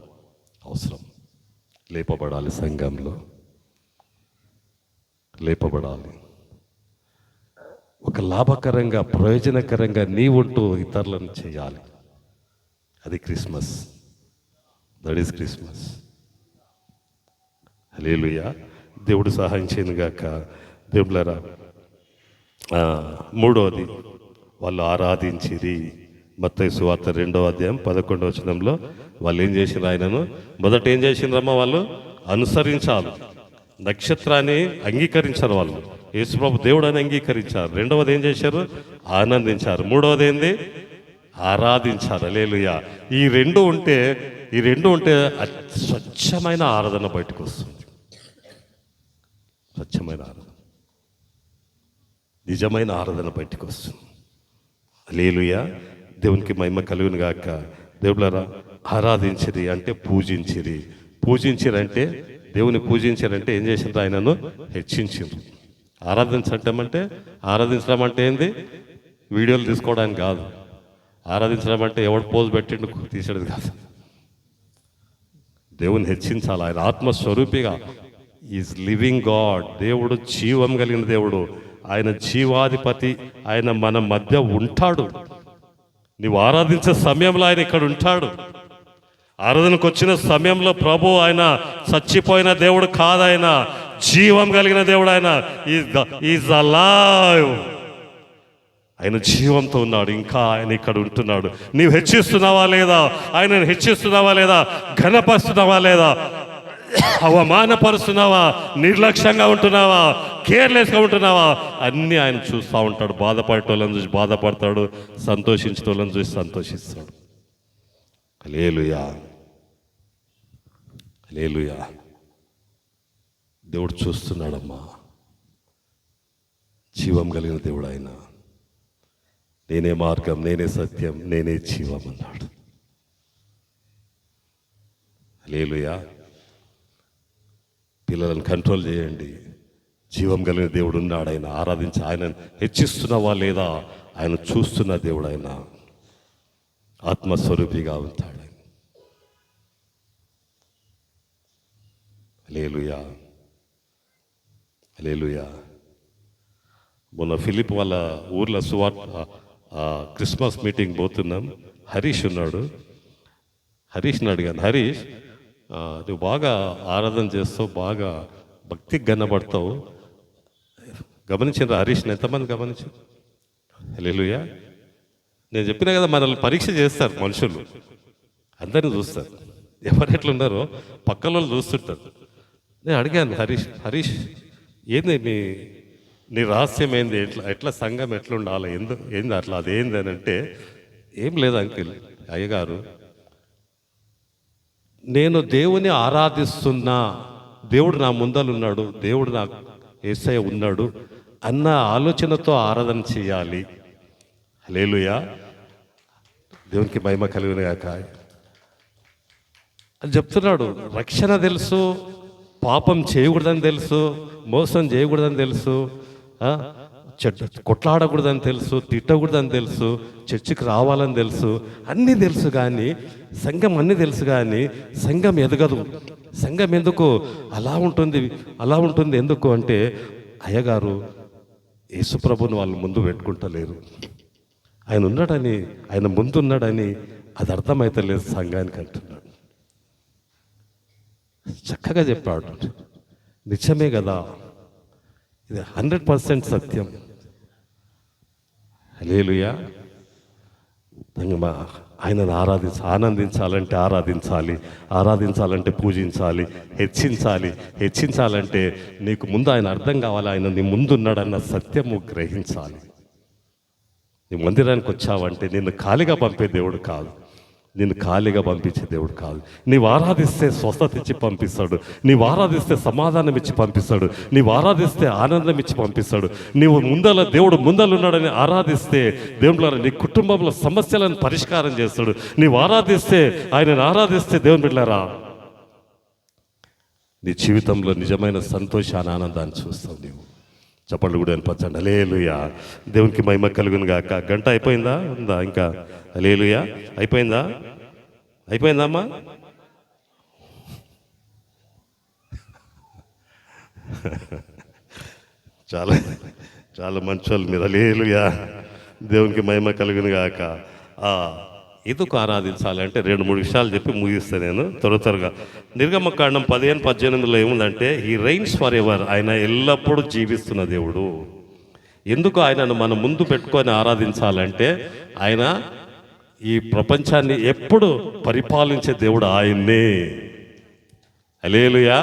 అవసరం. లేపబడాలి, సంఘంలో లేపబడాలి. ఒక లాభకరంగా, ప్రయోజనకరంగా నీవుంటూ ఇతరులను చేయాలి. అది Christmas. That is Christmas. Hallelujah. దేవుడు సహాయం చేయను గాక. దేవుళ్ళారా, 3వది వాళ్ళు ఆరాధించిరి. మత్తయి సువార్త 2వ అధ్యాయం 11వ వచనంలో వాళ్ళు ఏం చేసిండ్రు? ఆయనను మొదట ఏం చేసిండ్రమ్మా? వాళ్ళు అనుసరించాలి, నక్షత్రాన్ని అంగీకరించారు. వాళ్ళు యేసుప్రభు దేవుడు అని అంగీకరించారు. 2వది ఏం చేశారు? ఆనందించారు. 3వది ఏంది? ఆరాధించారు. హల్లెలూయా. ఈ రెండు ఉంటే స్వచ్ఛమైన ఆరాధన బయటకు వస్తుంది. స్వచ్ఛమైన ఆరాధన, నిజమైన ఆరాధన బయటకు వస్తుంది. హల్లెలూయా. దేవునికి మహిమ కలుగును గాక. దేవుళ్ళారా, ఆరాధించిరి అంటే పూజించిరంటే దేవుని పూజించారంటే ఏం చేసిండ్రు? ఆయనను హెచ్చించిండ్రు. ఆరాధించడం అంటే ఏంది? వీడియోలు తీసుకోవడానికి కాదు. ఆరాధించడం అంటే ఎవడు పోజ్ పెట్టిండు తీసేది కాదు. దేవుని హెచ్చించాలి. ఆయన ఆత్మస్వరూపిగా ఈజ్ లివింగ్ గాడ్. దేవుడు జీవం కలిగిన దేవుడు, ఆయన జీవాధిపతి. ఆయన మన మధ్య ఉంటాడు. నీవు ఆరాధించే సమయంలో ఆయన ఇక్కడ ఉంటాడు. ఆరాధనకు వచ్చిన సమయంలో ప్రభు ఆయన చచ్చిపోయిన దేవుడు కాదు, ఆయన జీవం కలిగిన దేవుడు. ఆయన ఈజ్ అలైవ్. ఆయన జీవంతో ఉన్నాడు. ఇంకా ఆయన ఇక్కడ ఉంటున్నాడు. నీవు హెచ్చిస్తున్నావా లేదా? ఆయనను హెచ్చిస్తున్నావా లేదా? ఘనపరుస్తున్నావా లేదా? అవమానపరుస్తున్నావా? నిర్లక్ష్యంగా ఉంటున్నావా? కేర్లెస్గా ఉంటున్నావా? అన్నీ ఆయన చూస్తూ ఉంటాడు. బాధపడేటోళ్ళని చూసి బాధపడతాడు, సంతోషించేటోళ్ళని చూసి సంతోషిస్తాడు. హల్లెలూయా. హల్లెలూయా. దేవుడు చూస్తున్నాడమ్మా. జీవం కలిగిన దేవుడు ఆయన. నేనే మార్గం, నేనే సత్యం, నేనే జీవం అన్నాడు. హల్లెలూయా. పిల్లలను కంట్రోల్ చేయండి. జీవం కలిగిన దేవుడు ఉన్నాడు. ఆయన ఆరాధించి ఆయనను హెచ్చిస్తున్నావా లేదా? ఆయన చూస్తున్న దేవుడు. ఆయన ఆత్మస్వరూపిగా ఉంటాడు. హల్లెలూయా. హల్లెలూయా. మొన్న ఫిలిప్ వాళ్ళ ఊర్లో క్రిస్మస్ మీటింగ్ పోతున్నాం. హరీష్ ఉన్నాడు. హరీష్ని అడిగాను, హరీష్ నువ్వు బాగా ఆరాధన చేస్తావు, బాగా భక్తికి గన్నపడతావు, గమనించారు హరీష్ని? ఎంతమంది గమనించారు? హల్లెలూయా. నేను చెప్పినా కదా, మనల్ని పరీక్ష చేస్తారు మనుషులు. అందరిని చూస్తారు, ఎవరు ఎట్లున్నారో పక్కన వాళ్ళు చూస్తుంటారు. నేను అడిగాను, హరీష్ ఏంది నీ రహస్యం ఏంది? ఎట్లా సంఘం ఎట్లుండాలి? ఏంది అట్లా? అదేంది అని అంటే, ఏం లేదు అంకిల్, అయ్యగారు, నేను దేవుని ఆరాధిస్తున్నా, దేవుడు నా ముందలున్నాడు, దేవుడు నా యేసయ్య ఉన్నాడు అన్న ఆలోచనతో ఆరాధన చేయాలి. హల్లెలూయా. దేవునికి మహిమ కలుగును గాక అని చెప్తున్నాడు. రక్షణ తెలుసు, పాపం చేయకూడదని తెలుసు, మోసం చేయకూడదని తెలుసు, కొట్లాడకూడదని తెలుసు, తిట్టకూడదని తెలుసు, చర్చికి రావాలని తెలుసు, అన్నీ తెలుసు. కానీ సంఘం అన్నీ తెలుసు కానీ సంఘం ఎదగదు. సంఘం ఎందుకు అలా ఉంటుంది ఎందుకు అంటే అయ్యగారు యేసుప్రభుని వాళ్ళు ముందు పెట్టుకుంటలేరు. ఆయన ఉన్నాడని, ఆయన ముందు ఉన్నాడని అది అర్థమైతలేదు సంఘానికి అంటున్నాడు. చక్కగా చెప్పాడు. నిజమే కదా, ఇది 100% సత్యం. హల్లెలూయా. ఆయనను ఆనందించాలంటే ఆరాధించాలంటే పూజించాలి, హెచ్చించాలంటే నీకు ముందు ఆయన అర్థం కావాలి. ఆయన నీ ముందున్నాడన్న సత్యము గ్రహించాలి. నీ మందిరానికి వచ్చావంటే నిన్ను ఖాళీగా పంపే దేవుడు కాదు, నిన్ను ఖాళీగా పంపించే దేవుడు కాదు. నీవు ఆరాధిస్తే స్వస్థత ఇచ్చి పంపిస్తాడు, నీవు ఆరాధిస్తే సమాధానం ఇచ్చి పంపిస్తాడు, నీవు ఆరాధిస్తే ఆనందం ఇచ్చి పంపిస్తాడు. నీవు దేవుడు ముందలున్నాడని ఆరాధిస్తే దేవుడు నీ కుటుంబంలో సమస్యలను పరిష్కారం చేస్తాడు. నీవు ఆయనను ఆరాధిస్తే దేవుని బిడ్డలారా నీ జీవితంలో నిజమైన సంతోషాన్ని, ఆనందాన్ని చూస్తావు. నీవు చప్పట్లు కూడా అనిపించండి. హల్లెలూయా. దేవునికి మహిమ కలుగును గాక. గంట అయిపోయిందా? ఉందా ఇంకా? హల్లెలూయా. అయిపోయిందమ్మా? చాలా చాలా మంచోళ్ళు మీరు. హల్లెలూయా. దేవునికి మహిమ కలుగును గాక. ఎందుకు ఆరాధించాలంటే 2-3 విషయాలు చెప్పి ముగిస్తాను నేను త్వరగా. నిర్గమకాండం 15-18 ఏముందంటే హీ రైన్స్ ఫర్ ఎవర్. ఆయన ఎల్లప్పుడూ జీవిస్తున్న దేవుడు. ఎందుకు ఆయనను మనం ముందు పెట్టుకొని ఆరాధించాలంటే ఆయన ఈ ప్రపంచాన్ని ఎప్పుడు పరిపాలించే దేవుడు ఆయన్నే. హల్లెలూయా.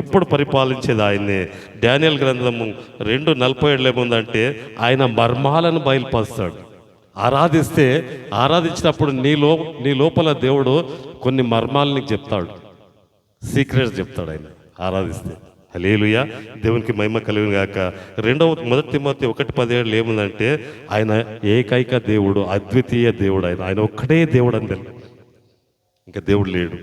ఎప్పుడు పరిపాలించేది ఆయన్నే. డానియేలు గ్రంథము 2:47 ఏముందంటే ఆయన మర్మాలను బయలుపరుస్తాడు. ఆరాధించినప్పుడు నీ లోపల దేవుడు కొన్ని మర్మాలు నీకు చెప్తాడు, సీక్రెట్స్ చెప్తాడు ఆయన ఆరాధిస్తే. హల్లెలూయా. దేవునికి మహిమ కలుగును గాక. 1 తిమోతి 1:17 ఏముందంటే ఆయన ఏకైక దేవుడు, అద్వితీయ దేవుడు. ఆయన ఒక్కడే దేవుడు అని తెలుసు, ఇంకా దేవుడు లేడు.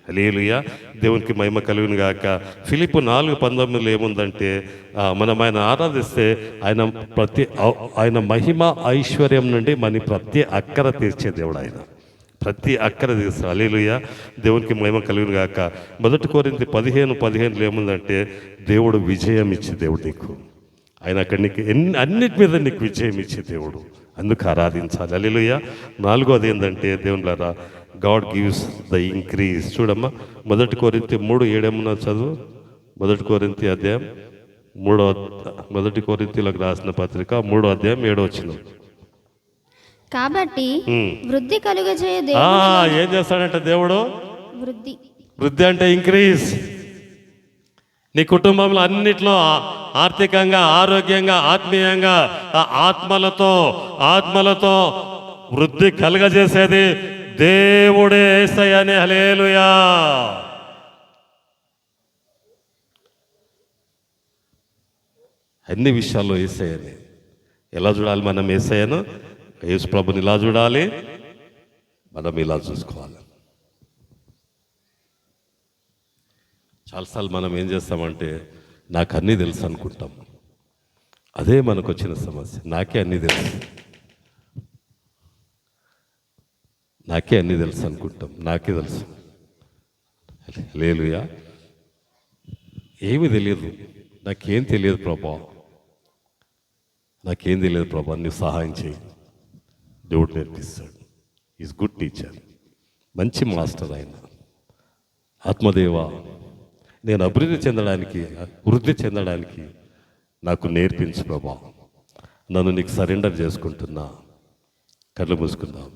హల్లెలూయా. దేవునికి మహిమ కలుగును గాక. ఫిలిప్పు 4:19 ఏముందంటే మనం ఆయన ఆరాధిస్తే ఆయన మహిమ ఐశ్వర్యం నుండి మన ప్రతి అక్కర తీర్చే దేవుడు. ఆయన ప్రతి అక్కర తీర్చాడు. హల్లెలూయా. దేవునికి మహిమ కలుగును గాక. 1 కొరింథీ 15:15 ఏముందంటే దేవుడు విజయం ఇచ్చే దేవుడు నీకు. ఆయన అక్కడ నీకు అన్నిటి మీద నీకు విజయం ఇచ్చే దేవుడు, అందుకు ఆరాధించాలి. హల్లెలూయా. 4వది ఏంటంటే దేవునిలారా గాడ్ గివ్స్ ద ఇంక్రీజ్. చూడమ్మా 1 కొరింథీ 3:7 చదువు. 1 కొరింథీ అధ్యాయం 1 కొరింథీలకు రాసిన పత్రిక 3:7. కాబట్టి వృద్ధి కలుగజేయ ఏం చేస్తాడంటే దేవుడు వృద్ధి అంటే ఇంక్రీజ్. నీ కుటుంబంలో అన్నిట్లో ఆర్థికంగా, ఆరోగ్యంగా, ఆత్మీయంగా, ఆత్మలతో వృద్ధి కలుగజేసేది దేవుడే యేసయ్యనే. హల్లెలూయా. అన్ని విషయాల్లో యేసయ్యనే. ఎలా చూడాలి మనం యేసయ్యను? యేసు ప్రభుని ఇలా చూడాలి, మనం ఇలా చూసుకోవాలి. చాలాసార్లు మనం ఏం చేస్తామంటే నాకు అన్నీ తెలుసు అనుకుంటాం. అదే మనకు వచ్చిన సమస్య. నాకే అన్నీ తెలుసు అనుకుంటాం. నాకే తెలుసు. హల్లెలూయా. ఏమీ తెలియదు, నాకేం తెలియదు ప్రభా, నీవు సహాయం చేయి. దేవుడు నేర్పిస్తాడు. ఈజ్ గుడ్ టీచర్, మంచి మాస్టర్ ఆయన. ఆత్మదేవ, నేను వృద్ధి చెందడానికి నాకు నేర్పించు ప్రభా. నన్ను నీకు సరెండర్ చేసుకుంటున్నా. కళ్ళు మూసుకుందాం.